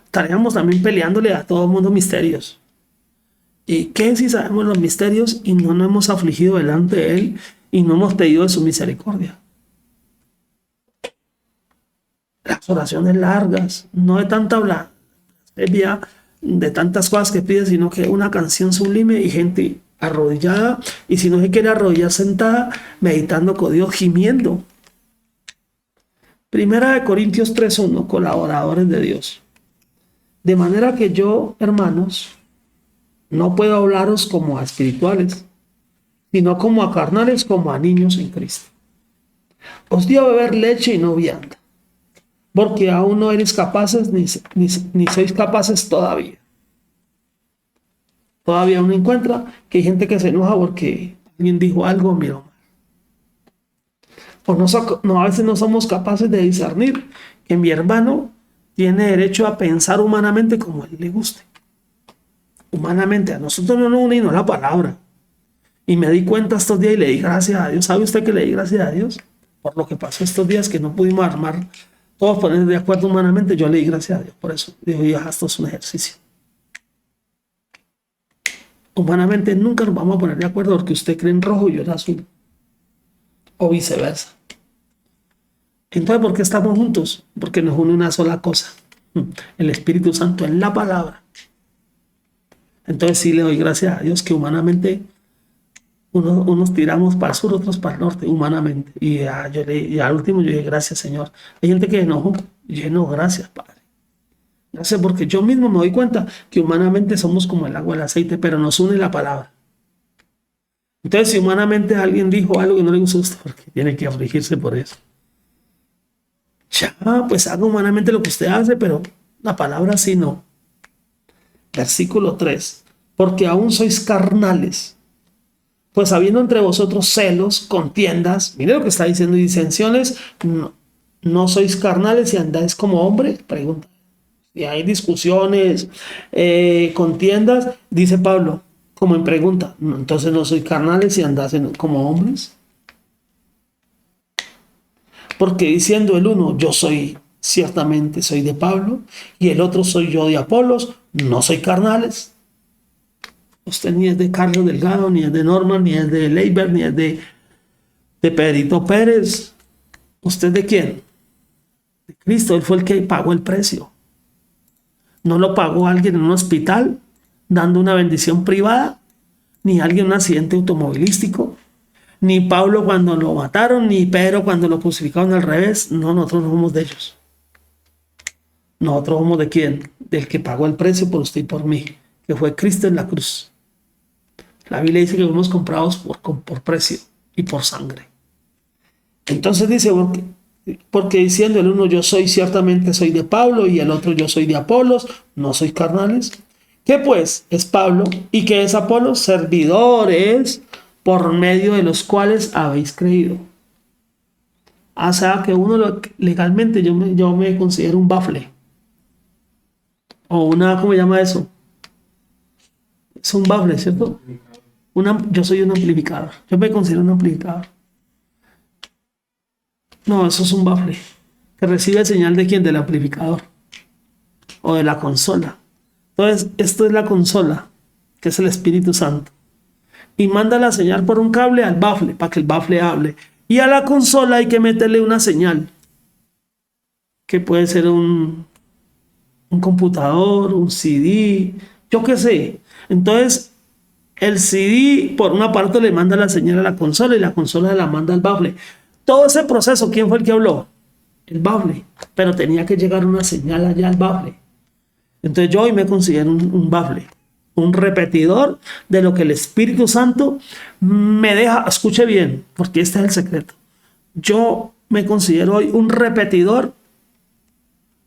Estaríamos también peleándole a todo el mundo misterios. ¿Y qué si sabemos los misterios y no nos hemos afligido delante de Él y no hemos pedido de su misericordia? Las oraciones largas, no de tanta blasfemia, de tantas cosas que pide, sino que una canción sublime y gente arrodillada, y si no se quiere arrodillar sentada, meditando con Dios, gimiendo. Primera de Corintios 3:1, colaboradores de Dios. De manera que yo, hermanos, no puedo hablaros como a espirituales, sino como a carnales, como a niños en Cristo. Os di a beber leche y no vianda, porque aún no eres capaces ni sois capaces todavía. Todavía uno encuentra que hay gente que se enoja porque alguien dijo algo, miró mal. O a veces no somos capaces de discernir que mi hermano tiene derecho a pensar humanamente como a él le guste. Humanamente, a nosotros no nos une la palabra. Y me di cuenta estos días y le di gracias a Dios. ¿Sabe usted que le di gracias a Dios? Por lo que pasó estos días que no pudimos armar, todos poner de acuerdo humanamente. Yo le di gracias a Dios por eso. Digo, esto es un ejercicio. Humanamente nunca nos vamos a poner de acuerdo porque usted cree en rojo y yo en azul. O viceversa. Entonces, ¿por qué estamos juntos? Porque nos une una sola cosa, el Espíritu Santo en la palabra. Entonces sí le doy gracias a Dios que humanamente unos tiramos para el sur, otros para el norte, humanamente. Y al último yo dije, gracias Señor. Hay gente que enojó, y yo no, gracias Padre. Gracias porque yo mismo me doy cuenta que humanamente somos como el agua y el aceite, pero nos une la palabra. Entonces si humanamente alguien dijo algo que no le gustó, porque tiene que afligirse por eso. Ya, pues haga humanamente lo que usted hace, pero la palabra sí no. Versículo 3. Porque aún sois carnales, pues habiendo entre vosotros celos, contiendas, mire lo que está diciendo, y disensiones, no sois carnales y andáis como hombres, pregunta. Y hay discusiones, contiendas, dice Pablo, como en pregunta, entonces no sois carnales y andáis como hombres. Porque diciendo el uno, yo soy, ciertamente soy de Pablo, y el otro soy yo de Apolos, no soy carnales. Usted ni es de Carlos Delgado, ni es de Norman, ni es de Leiber, ni es de Pedrito Pérez. ¿Usted de quién? De Cristo. Él fue el que pagó el precio. No lo pagó alguien en un hospital dando una bendición privada, ni alguien en un accidente automovilístico, ni Pablo cuando lo mataron, ni Pedro cuando lo crucificaron al revés. No, nosotros no somos de ellos. Nosotros somos de quién? Del que pagó el precio por usted y por mí, que fue Cristo en la cruz. La Biblia dice que fuimos comprados por precio y por sangre. Entonces dice, porque diciendo el uno, yo soy, ciertamente soy de Pablo, y el otro, yo soy de Apolos, no soy carnales. ¿Qué pues es Pablo y qué es Apolos? Servidores por medio de los cuales habéis creído. O sea que uno legalmente yo me considero un bafle. O una, ¿cómo se llama eso? Es un bafle, ¿cierto? Yo soy un amplificador. Yo me considero un amplificador. No, eso es un bafle. Que recibe señal de quién? Del amplificador. O de la consola. Entonces, esto es la consola, que es el Espíritu Santo. Y manda la señal por un cable al bafle, para que el bafle hable. Y a la consola hay que meterle una señal. Que puede ser un computador, un CD, yo qué sé. Entonces, el CD por una parte le manda la señal a la consola y la consola la manda al bafle. Todo ese proceso, ¿quién fue el que habló? El bafle. Pero tenía que llegar una señal allá al bafle. Entonces yo hoy me considero un bafle, un repetidor de lo que el Espíritu Santo me deja. Escuche bien, porque este es el secreto. Yo me considero hoy un repetidor,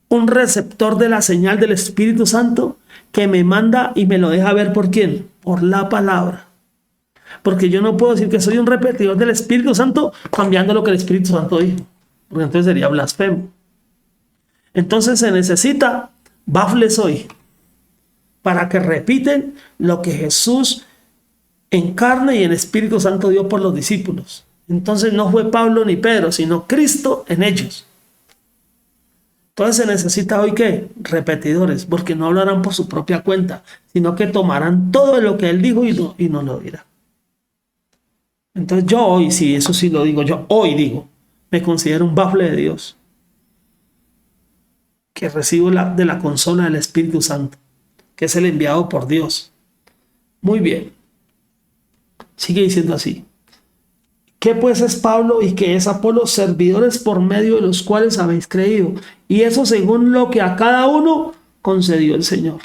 un receptor de la señal del Espíritu Santo que me manda y me lo deja ver por quién, por la palabra. Porque yo no puedo decir que soy un repetidor del Espíritu Santo cambiando lo que el Espíritu Santo dijo, porque entonces sería blasfemo. Entonces se necesita bafles hoy para que repiten lo que Jesús en carne y en Espíritu Santo dio por los discípulos. Entonces no fue Pablo ni Pedro, sino Cristo en ellos. Entonces se necesita hoy ¿qué? Repetidores, porque no hablarán por su propia cuenta, sino que tomarán todo lo que él dijo y no lo dirán. Entonces yo hoy, sí, eso sí lo digo, yo hoy digo, me considero un bafle de Dios, que recibo de la consola del Espíritu Santo, que es el enviado por Dios. Muy bien. Sigue diciendo así. ¿Qué pues es Pablo y qué es Apolo? Servidores por medio de los cuales habéis creído. Y eso según lo que a cada uno concedió el Señor.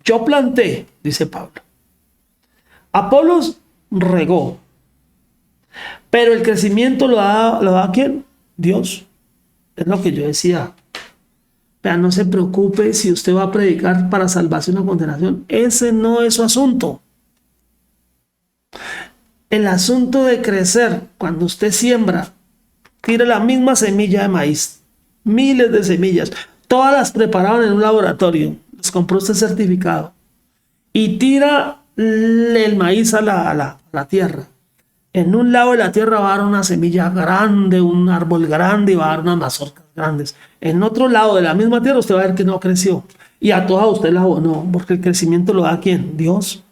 Yo planté, dice Pablo. Apolos regó. Pero el crecimiento lo da ¿quién? Dios. Es lo que yo decía. Pero no se preocupe si usted va a predicar para salvación o condenación. Ese no es su asunto. El asunto de crecer, cuando usted siembra, tira la misma semilla de maíz, miles de semillas, todas las prepararon en un laboratorio, les compró usted certificado, y tira el maíz a la tierra. En un lado de la tierra va a dar una semilla grande, un árbol grande, y va a dar unas mazorcas grandes. En otro lado de la misma tierra usted va a ver que no creció. Y a todas usted la abonó, porque el crecimiento lo da ¿quién? Dios.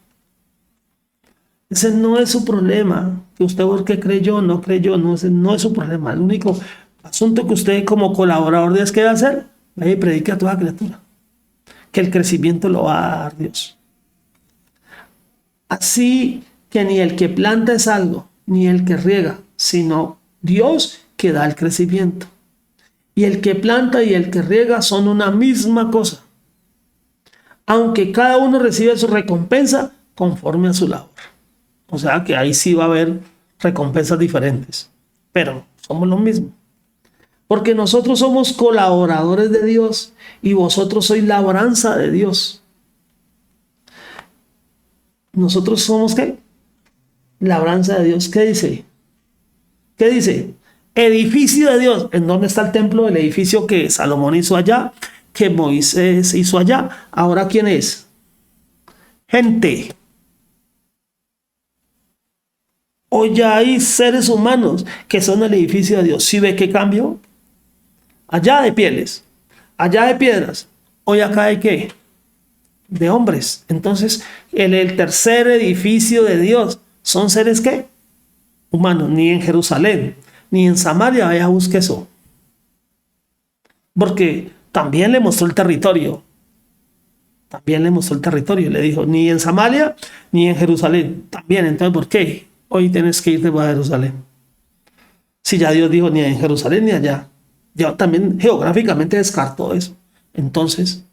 Ese no es su problema. Que usted porque creyó, no creyó, no es su problema. El único, Asunto que usted como colaborador de Dios, ¿qué va a hacer? Vaya y predique a toda criatura, que el crecimiento lo va a dar Dios. Así que ni el que planta es algo, ni el que riega, sino Dios que da el crecimiento. Y el que planta y el que riega son una misma cosa, aunque cada uno recibe su recompensa conforme a su labor. O sea que ahí sí va a haber recompensas diferentes, pero somos lo mismo. Porque nosotros somos colaboradores de Dios y vosotros sois labranza de Dios. Nosotros somos ¿qué? Labranza de Dios. ¿Qué dice? ¿Qué dice? Edificio de Dios. ¿En dónde está el templo? El edificio que Salomón hizo allá, que Moisés hizo allá. Ahora, ¿quién es? Gente. Hoy ya hay seres humanos que son el edificio de Dios. ¿Sí ve qué cambio? Allá de pieles, allá de piedras. Hoy acá hay ¿qué? De hombres. Entonces, el tercer edificio de Dios son seres ¿qué? Humanos. Ni en Jerusalén, ni en Samaria vaya a buscar eso. Porque también le mostró el territorio. También le mostró el territorio. Le dijo, ni en Samaria, ni en Jerusalén. También, entonces, ¿por qué hoy tienes que irte para Jerusalén? Si ya Dios dijo, ni en Jerusalén, ni allá. Dios también geográficamente descartó eso. Entonces,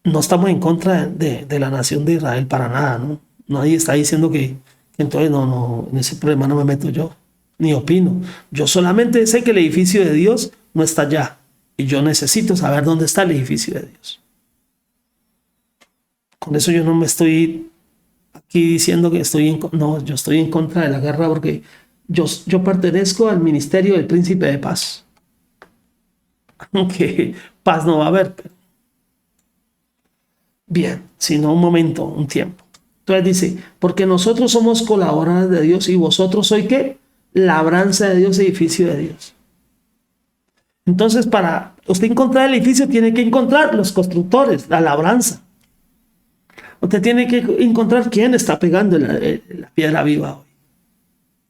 no estamos en contra de la nación de Israel para nada, ¿no? Nadie está diciendo que entonces no, en ese problema no me meto yo, ni opino. Yo solamente sé que el edificio de Dios no está allá. Y yo necesito saber dónde está el edificio de Dios. Con eso yo no me estoy aquí diciendo que no, yo estoy en contra de la guerra porque yo pertenezco al ministerio del príncipe de paz. Aunque paz no va a haber. Pero... Bien, sino un momento, un tiempo. Entonces dice, porque nosotros somos colaboradores de Dios y vosotros sois ¿qué? Labranza de Dios, edificio de Dios. Entonces, para usted encontrar el edificio, tiene que encontrar los constructores, la labranza. Usted tiene que encontrar quién está pegando la piedra viva hoy.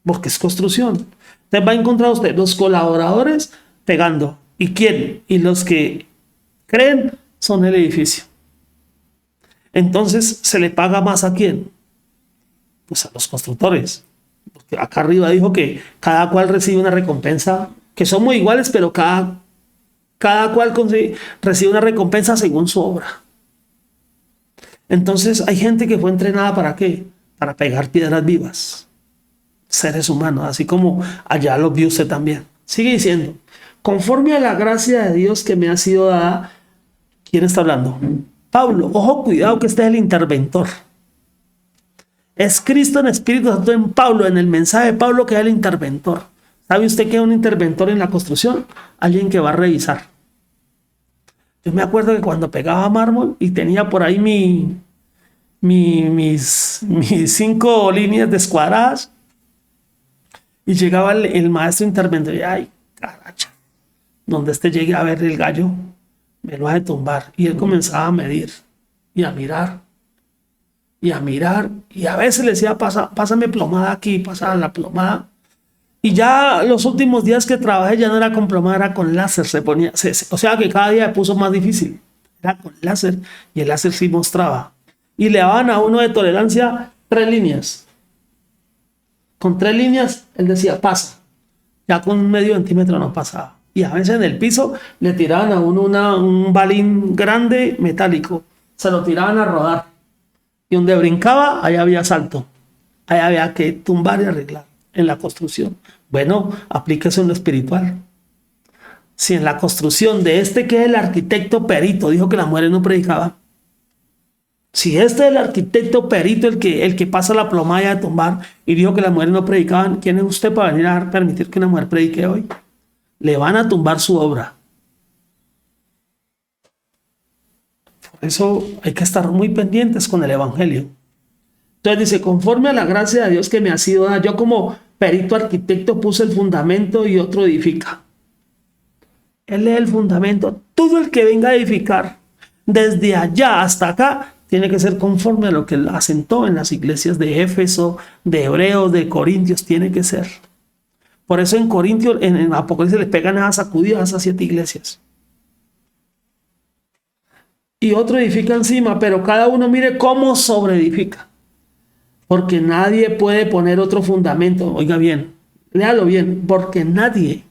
Porque es construcción. Entonces va a encontrar usted los colaboradores pegando. ¿Y quién? Y los que creen son el edificio. Entonces, ¿se le paga más a quién? Pues a los constructores. Porque acá arriba dijo que cada cual recibe una recompensa, que somos iguales, pero cada cual recibe una recompensa según su obra. Entonces, hay gente que fue entrenada ¿para qué? Para pegar piedras vivas. Seres humanos, así como allá los vio usted también. Sigue diciendo, conforme a la gracia de Dios que me ha sido dada. ¿Quién está hablando? Pablo. Ojo, cuidado que este es el interventor. Es Cristo en Espíritu Santo en Pablo, en el mensaje de Pablo, que es el interventor. ¿Sabe usted qué es un interventor en la construcción? Alguien que va a revisar. Yo me acuerdo que cuando pegaba mármol y tenía por ahí mis 5 líneas descuadradas y llegaba el maestro interventor y ay, caracha, donde llegue a ver el gallo, me lo ha de tumbar. Y él comenzaba a medir y a mirar y a mirar. Y a veces le decía, pásame plomada aquí, pasa la plomada. Y ya los últimos días que trabajé ya no era con plomada, era con láser. O sea que cada día me puso más difícil. Era con láser y el láser sí mostraba. Y le daban a uno de tolerancia 3 líneas. Con 3 líneas él decía, pasa. Ya con medio centímetro no pasaba. Y a veces en el piso le tiraban a uno un balín grande metálico. Se lo tiraban a rodar. Y donde brincaba, ahí había salto. Ahí había que tumbar y arreglar en la construcción. Bueno, aplíquese en lo espiritual. Si en la construcción de que es el arquitecto perito dijo que las mujeres no predicaban. Si es el arquitecto perito el que pasa la plomada a tumbar y dijo que las mujeres no predicaban, ¿quién es usted para venir a permitir que una mujer predique hoy? Le van a tumbar su obra. Por eso hay que estar muy pendientes con el evangelio. Entonces dice, conforme a la gracia de Dios que me ha sido dada, yo como perito arquitecto puse el fundamento y otro edifica. Él es el fundamento. Todo el que venga a edificar desde allá hasta acá tiene que ser conforme a lo que él asentó en las iglesias de Éfeso, de Hebreos, de Corintios, tiene que ser. Por eso en Corintios, en Apocalipsis, le pegan esas sacudidas a esas 7 iglesias. Y otro edifica encima, pero cada uno mire cómo sobreedifica. Porque nadie puede poner otro fundamento. Oiga bien, léalo bien. Porque nadie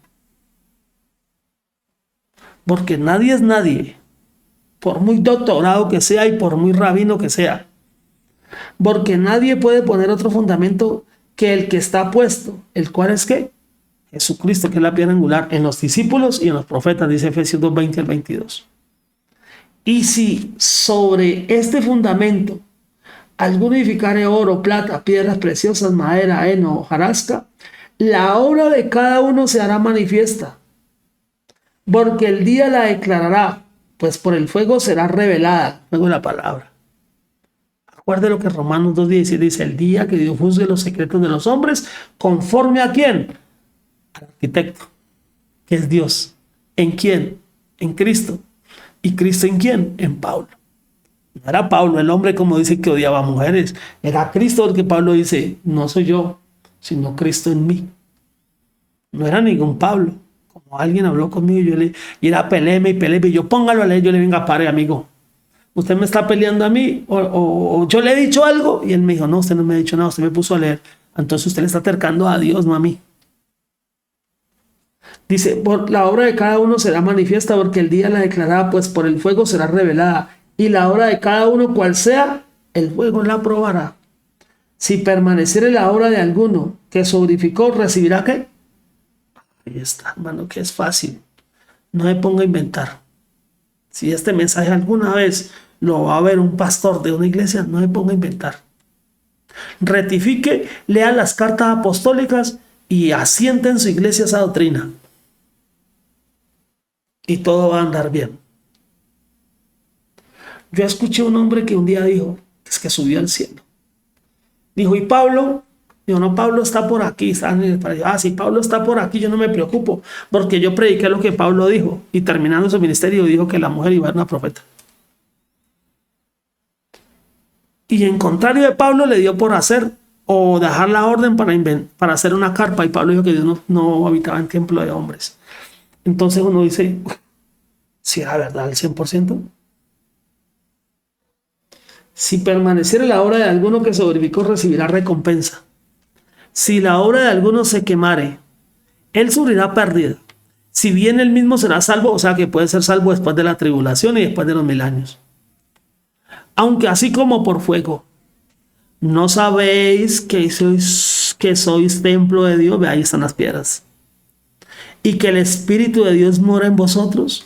es nadie. Por muy doctorado que sea y por muy rabino que sea. Porque nadie puede poner otro fundamento que el que está puesto. ¿El cual es qué? Jesucristo, que es la piedra angular en los discípulos y en los profetas, dice Efesios 2:20 al 22. Y si sobre este fundamento alguno edificare oro, plata, piedras preciosas, madera, heno, hojarasca, la obra de cada uno se hará manifiesta, porque el día la declarará, pues por el fuego será revelada. Luego la palabra. Acuerde lo que Romanos 2:17 dice: el día que Dios juzgue los secretos de los hombres, ¿conforme a quién? Al arquitecto, que es Dios. ¿En quién? En Cristo. ¿Y Cristo en quién? En Pablo. No era Pablo el hombre, como dice, que odiaba a mujeres. Era Cristo, porque Pablo dice: no soy yo, sino Cristo en mí. No era ningún Pablo. Como alguien habló conmigo, y era peleeme, y yo póngalo a leer, yo le venga, pare, amigo. Usted me está peleando a mí, o yo le he dicho algo, y él me dijo: no, usted no me ha dicho nada, usted me puso a leer. Entonces usted le está acercando a Dios, no a mí. Dice: por la obra de cada uno será manifiesta, porque el día la declarada, pues por el fuego será revelada, y la obra de cada uno, cual sea, el fuego la probará. Si permaneciere la obra de alguno que sobreedificó, ¿recibirá qué? Ahí está, hermano, que es fácil. No me ponga a inventar. Si este mensaje alguna vez lo va a ver un pastor de una iglesia, no me ponga a inventar. Rectifique, lea las cartas apostólicas y asiente en su iglesia esa doctrina. Y todo va a andar bien. Yo escuché a un hombre que un día dijo, es que subió al cielo. Dijo: ¿y Pablo? Dijo: no, Pablo está por aquí. Si Pablo está por aquí, yo no me preocupo, porque yo prediqué lo que Pablo dijo. Y terminando su ministerio, dijo que la mujer iba a ser una profeta. Y en contrario de Pablo, le dio por hacer o dejar la orden para hacer una carpa. Y Pablo dijo que Dios no habitaba en templo de hombres. Entonces uno dice: ¿si era verdad al 100%? Si permaneciere la obra de alguno que sobreedificó, recibirá recompensa. Si la obra de alguno se quemare, él sufrirá pérdida. Si bien él mismo será salvo, o sea que puede ser salvo después de la tribulación y después de los 1000 años. Aunque así como por fuego. ¿No sabéis que sois templo de Dios? Ve, ahí están las piedras. Y que el Espíritu de Dios mora en vosotros.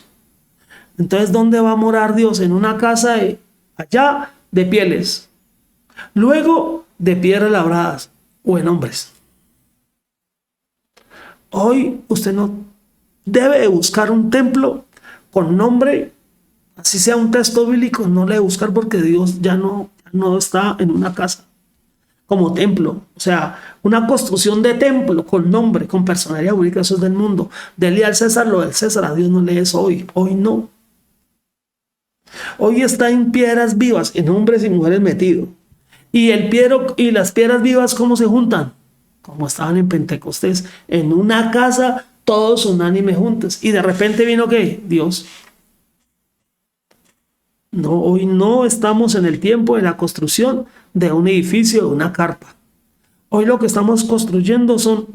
Entonces, ¿dónde va a morar Dios? En una casa allá de pieles. Luego de piedras labradas o en hombres. Hoy usted no debe buscar un templo con nombre, así sea un texto bíblico, no le debe buscar, porque Dios ya no está en una casa como templo. O sea, una construcción de templo con nombre, con personalidad jurídica, eso es del mundo. Dele al César lo del César, a Dios no le es hoy no. Hoy está en piedras vivas, en hombres y mujeres metidos. Y las piedras vivas, ¿cómo se juntan? Como estaban en Pentecostés, en una casa, todos unánimes juntos. Y de repente vino ¿qué? Dios. No, hoy no estamos en el tiempo de la construcción de un edificio, de una carpa. Hoy lo que estamos construyendo son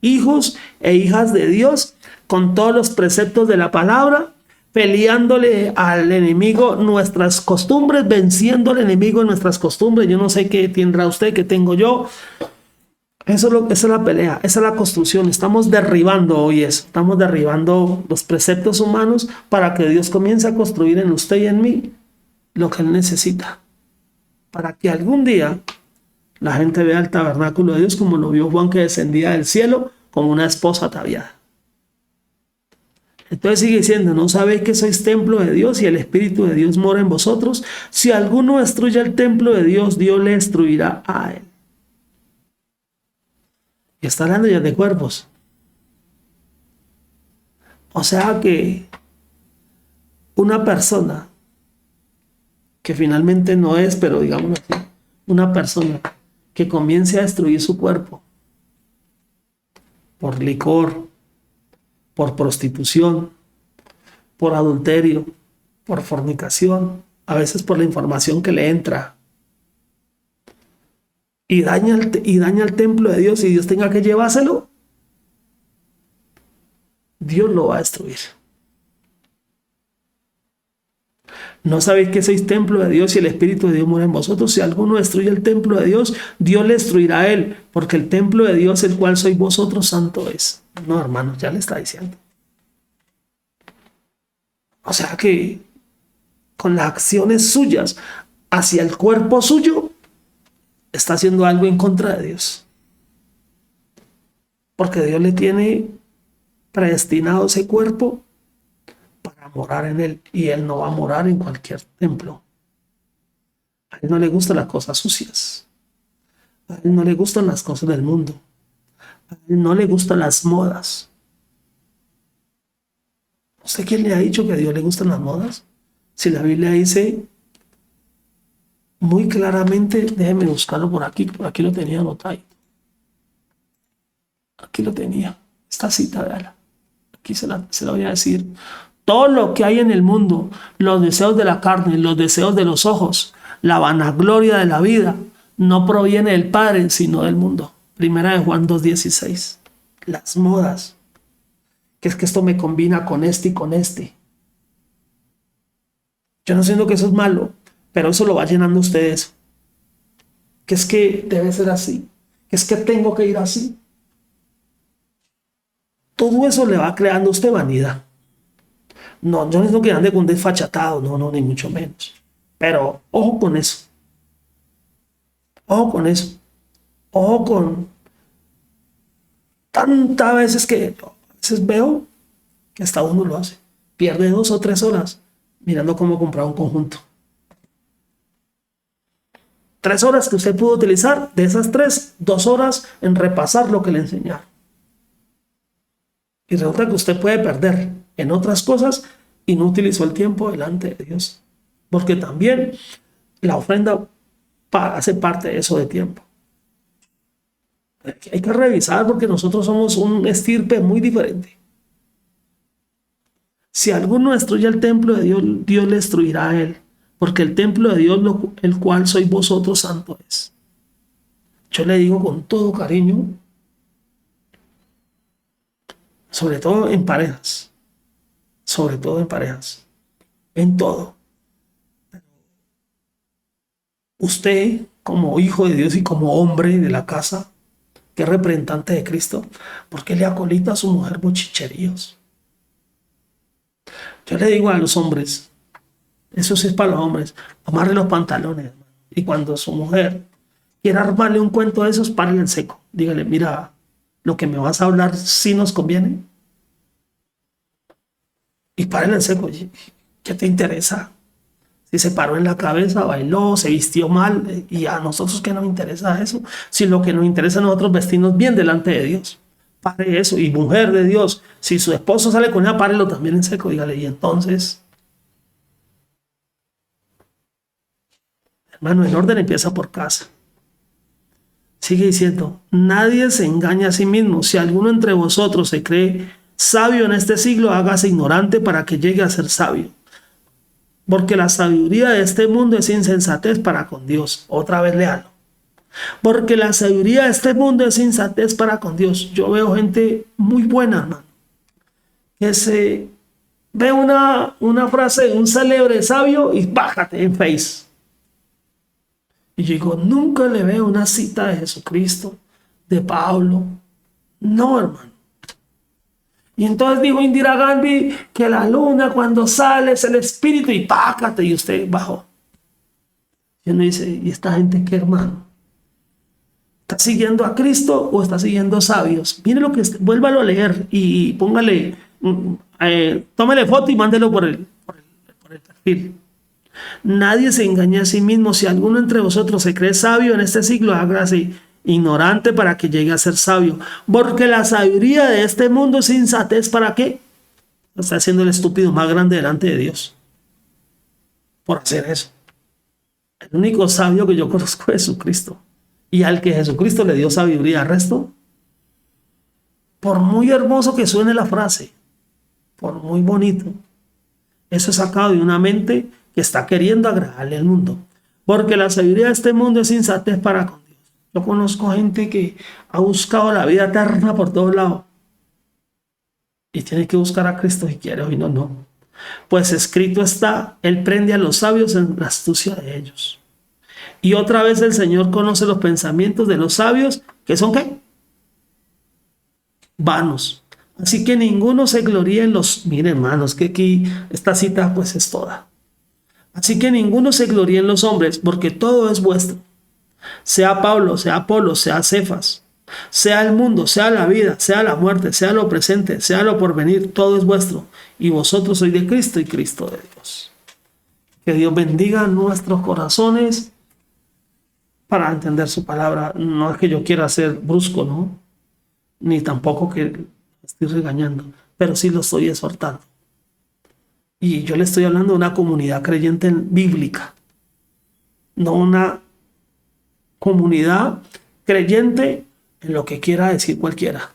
hijos e hijas de Dios, con todos los preceptos de la palabra, peleándole al enemigo nuestras costumbres, venciendo al enemigo en nuestras costumbres. Yo no sé qué tendrá usted, qué tengo yo. Esa es la pelea, esa es la construcción. Estamos derribando hoy eso. Estamos derribando los preceptos humanos para que Dios comience a construir en usted y en mí lo que Él necesita. Para que algún día la gente vea el tabernáculo de Dios como lo vio Juan, que descendía del cielo como una esposa ataviada. Entonces sigue diciendo: ¿no sabéis que sois templo de Dios y el Espíritu de Dios mora en vosotros? Si alguno destruye el templo de Dios, Dios le destruirá a él. Y está hablando ya de cuerpos. O sea que una persona que finalmente no es, pero digamos así, una persona que comience a destruir su cuerpo, por licor, por prostitución, por adulterio, por fornicación, a veces por la información que le entra. Y daña el templo de Dios y Dios tenga que llevárselo, Dios lo va a destruir. ¿No sabéis que sois templo de Dios y el Espíritu de Dios mora en vosotros? Si alguno destruye el templo de Dios, Dios le destruirá a él, porque el templo de Dios, el cual sois vosotros, santo es. No, hermanos, ya le está diciendo. O sea que con las acciones suyas hacia el cuerpo suyo, está haciendo algo en contra de Dios. Porque Dios le tiene predestinado ese cuerpo para morar en él, y él no va a morar en cualquier templo. A él no le gustan las cosas sucias. A él no le gustan las cosas del mundo. A él no le gustan las modas. ¿Usted quién le ha dicho que a Dios le gustan las modas? Si la Biblia dice muy claramente, déjeme buscarlo por aquí lo tenía anotado. Aquí lo tenía, esta cita, véala. Aquí se la voy a decir. Todo lo que hay en el mundo, los deseos de la carne, los deseos de los ojos, la vanagloria de la vida, no proviene del Padre, sino del mundo. Primera de Juan 2:16. Las modas. Que es que esto me combina con este y con este. Yo no siento que eso es malo, pero eso lo va llenando ustedes. Que es que debe ser así. Que es que tengo que ir así. Todo eso le va creando a usted vanidad. No, yo no siento que ande con desfachatado, no, ni mucho menos. Pero ojo con eso. Ojo con eso. Ojo con tantas veces que a veces veo que hasta uno lo hace. Pierde 2 o 3 horas mirando cómo comprar un conjunto. 3 horas que usted pudo utilizar, de esas 3, 2 horas en repasar lo que le enseñaron. Y resulta que usted puede perder en otras cosas y no utilizó el tiempo delante de Dios. Porque también la ofrenda hace parte de eso de tiempo. Hay que revisar porque nosotros somos un estirpe muy diferente. Si alguno destruye el templo de Dios, Dios le destruirá a él. Porque el templo de Dios, el cual sois vosotros, santo es. Yo le digo con todo cariño, sobre todo en parejas, en todo. Usted, como hijo de Dios y como hombre de la casa, que es representante de Cristo, ¿por qué le acolita a su mujer bochicheríos? Yo le digo a los hombres, eso sí es para los hombres, amarre los pantalones. Y cuando su mujer quiera armarle un cuento de esos, párele en seco. Dígale, mira, lo que me vas a hablar sí nos conviene. Y párele en seco. ¿Qué te interesa? Si se paró en la cabeza, bailó, se vistió mal, y a nosotros qué nos interesa eso. Si lo que nos interesa a nosotros vestirnos bien delante de Dios. Pare eso. Y mujer de Dios, si su esposo sale con ella, párelo también en seco. Dígale, y entonces, hermano, el orden empieza por casa. Sigue diciendo, nadie se engaña a sí mismo. Si alguno entre vosotros se cree sabio en este siglo, hágase ignorante para que llegue a ser sabio. Porque la sabiduría de este mundo es insensatez para con Dios. Otra vez léalo. Porque la sabiduría de este mundo es insensatez para con Dios. Yo veo gente muy buena, hermano, que se ve una frase de un célebre sabio y bájate en Face. Y yo digo, nunca le veo una cita de Jesucristo, de Pablo. No, hermano. Y entonces dijo Indira Gandhi que la luna cuando sale es el espíritu y pácate, y usted bajó. Y uno dice, ¿y esta gente qué, hermano? ¿Está siguiendo a Cristo o está siguiendo sabios? Mire lo que vuélvalo a leer y póngale, tómale foto y mándelo por el perfil. Nadie se engaña a sí mismo. Si alguno entre vosotros se cree sabio en este siglo, hágase ignorante para que llegue a ser sabio. Porque la sabiduría de este mundo es insensatez. ¿Para qué? Está haciendo el estúpido más grande delante de Dios por hacer eso. El único sabio que yo conozco es Jesucristo. Y al que Jesucristo le dio sabiduría, al resto Por muy hermoso que suene la frase, por muy bonito, eso es sacado de una mente que está queriendo agradarle al mundo. Porque la sabiduría de este mundo es insensatez para con Dios. Yo conozco gente que ha buscado la vida eterna por todos lados y tiene que buscar a Cristo si quiere, hoy no. Pues escrito está, Él prende a los sabios en la astucia de ellos. Y otra vez el Señor conoce los pensamientos de los sabios, que son ¿qué? Vanos. Así que ninguno se gloríe en los... Miren, hermanos, que aquí esta cita pues es toda. Así que ninguno se gloríe en los hombres, porque todo es vuestro. Sea Pablo, sea Apolo, sea Cefas, sea el mundo, sea la vida, sea la muerte, sea lo presente, sea lo porvenir, todo es vuestro. Y vosotros sois de Cristo y Cristo de Dios. Que Dios bendiga nuestros corazones para entender su palabra. No es que yo quiera ser brusco, ¿no? Ni tampoco que estoy regañando, pero sí lo estoy exhortando. Y yo le estoy hablando de una comunidad creyente bíblica, no una comunidad creyente en lo que quiera decir cualquiera.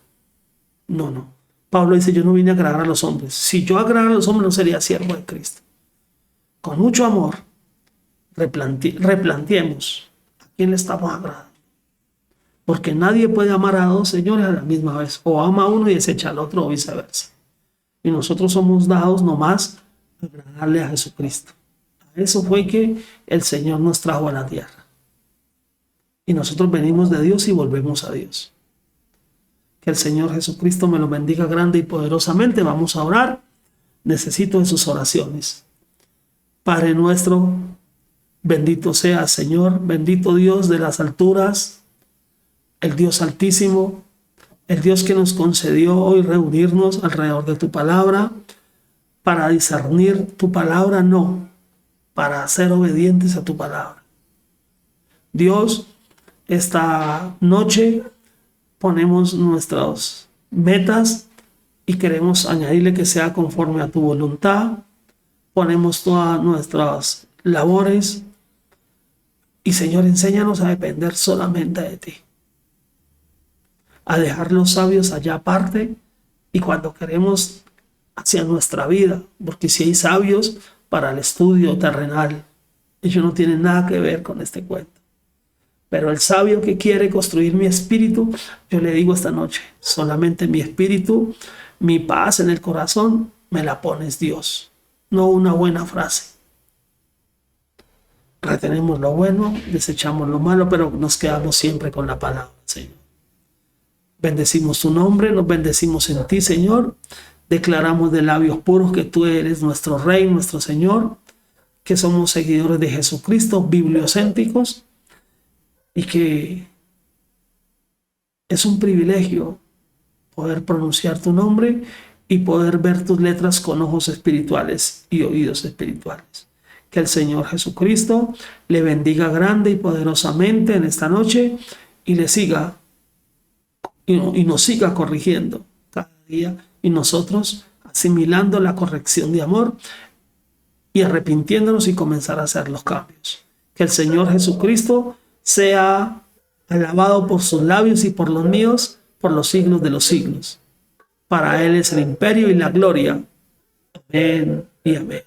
No. Pablo dice, yo no vine a agradar a los hombres. Si yo agradara a los hombres no sería siervo de Cristo. Con mucho amor, replanteemos a quién le estamos agradando. Porque nadie puede amar a dos señores a la misma vez. O ama a uno y desecha al otro o viceversa. Y nosotros somos dados nomás a agradarle a Jesucristo. A eso fue que el Señor nos trajo a la tierra. Y nosotros venimos de Dios y volvemos a Dios. Que el Señor Jesucristo me lo bendiga grande y poderosamente. Vamos a orar. Necesito de sus oraciones. Padre nuestro, bendito sea Señor, bendito Dios de las alturas, el Dios altísimo, el Dios que nos concedió hoy reunirnos alrededor de tu palabra para discernir tu palabra, no, para ser obedientes a tu palabra. Dios, esta noche ponemos nuestras metas y queremos añadirle que sea conforme a tu voluntad. Ponemos todas nuestras labores y, Señor, enséñanos a depender solamente de ti, a dejar los sabios allá aparte y cuando queremos hacia nuestra vida, porque si hay sabios para el estudio terrenal, ellos no tienen nada que ver con este cuento. Pero el sabio que quiere construir mi espíritu, yo le digo esta noche, solamente mi espíritu, mi paz en el corazón, me la pones Dios, no una buena frase. Retenemos lo bueno, desechamos lo malo, pero nos quedamos siempre con la palabra, Señor. Bendecimos tu nombre, nos bendecimos en ti, Señor. Declaramos de labios puros que tú eres nuestro Rey, nuestro Señor, que somos seguidores de Jesucristo, bibliocéntricos, y que es un privilegio poder pronunciar tu nombre y poder ver tus letras con ojos espirituales y oídos espirituales. Que el Señor Jesucristo le bendiga grande y poderosamente en esta noche y le siga y nos siga corrigiendo cada día y nosotros asimilando la corrección de amor y arrepintiéndonos y comenzar a hacer los cambios. Que el Señor Jesucristo sea alabado por sus labios y por los míos por los siglos de los siglos. Para Él es el imperio y la gloria. Amén y amén.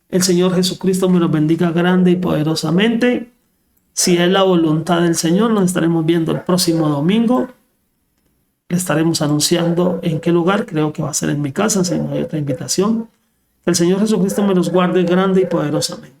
El Señor Jesucristo me los bendiga grande y poderosamente. Si es la voluntad del Señor, nos estaremos viendo el próximo domingo. Le estaremos anunciando en qué lugar. Creo que va a ser en mi casa, si no hay otra invitación. Que el Señor Jesucristo me los guarde grande y poderosamente.